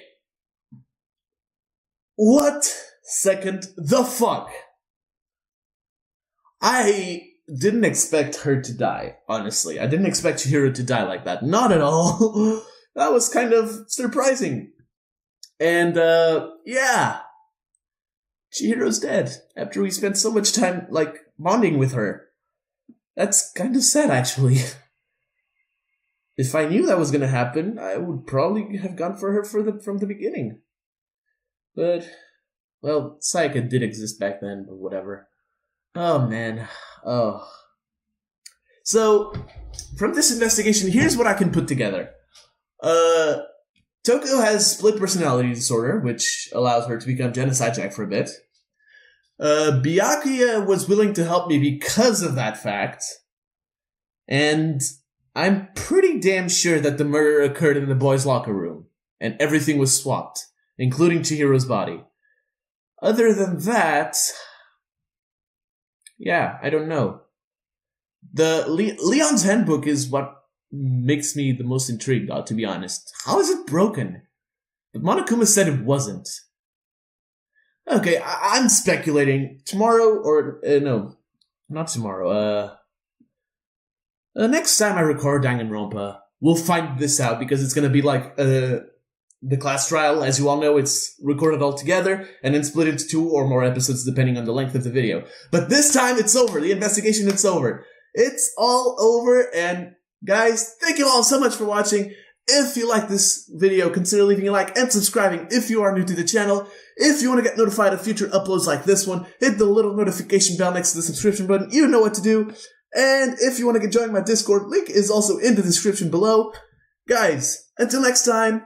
What second the fuck? I didn't expect her to die, honestly. I didn't expect Chihiro to die like that. Not at all. That was kind of surprising. And, yeah. Chihiro's dead after we spent so much time, like, bonding with her. That's kind of sad, actually. If I knew that was gonna happen, I would probably have gone for her from the beginning. But, well, Sayaka did exist back then, but whatever. Oh, man. Oh. So, from this investigation, here's what I can put together. Toko has split personality disorder, which allows her to become Genocide Jack for a bit. Byakuya was willing to help me because of that fact. And I'm pretty damn sure that the murder occurred in the boys' locker room, and everything was swapped, including Chihiro's body. Other than that, yeah, I don't know. The Leon's handbook is what makes me the most intrigued, to be honest. How is it broken? But Monokuma said it wasn't. Okay, I'm speculating. Tomorrow, or no, not tomorrow. Next time I record Danganronpa, we'll find this out, because it's gonna be like the class trial. As you all know, it's recorded all together and then split into 2 or more episodes depending on the length of the video. But this time it's over. The investigation, it's over. It's all over, and guys, thank you all so much for watching. If you like this video, consider leaving a like and subscribing if you are new to the channel. If you want to get notified of future uploads like this one, hit the little notification bell next to the subscription button. You know what to do. And if you want to get joined my Discord, link is also in the description below. Guys, until next time,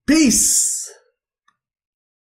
peace!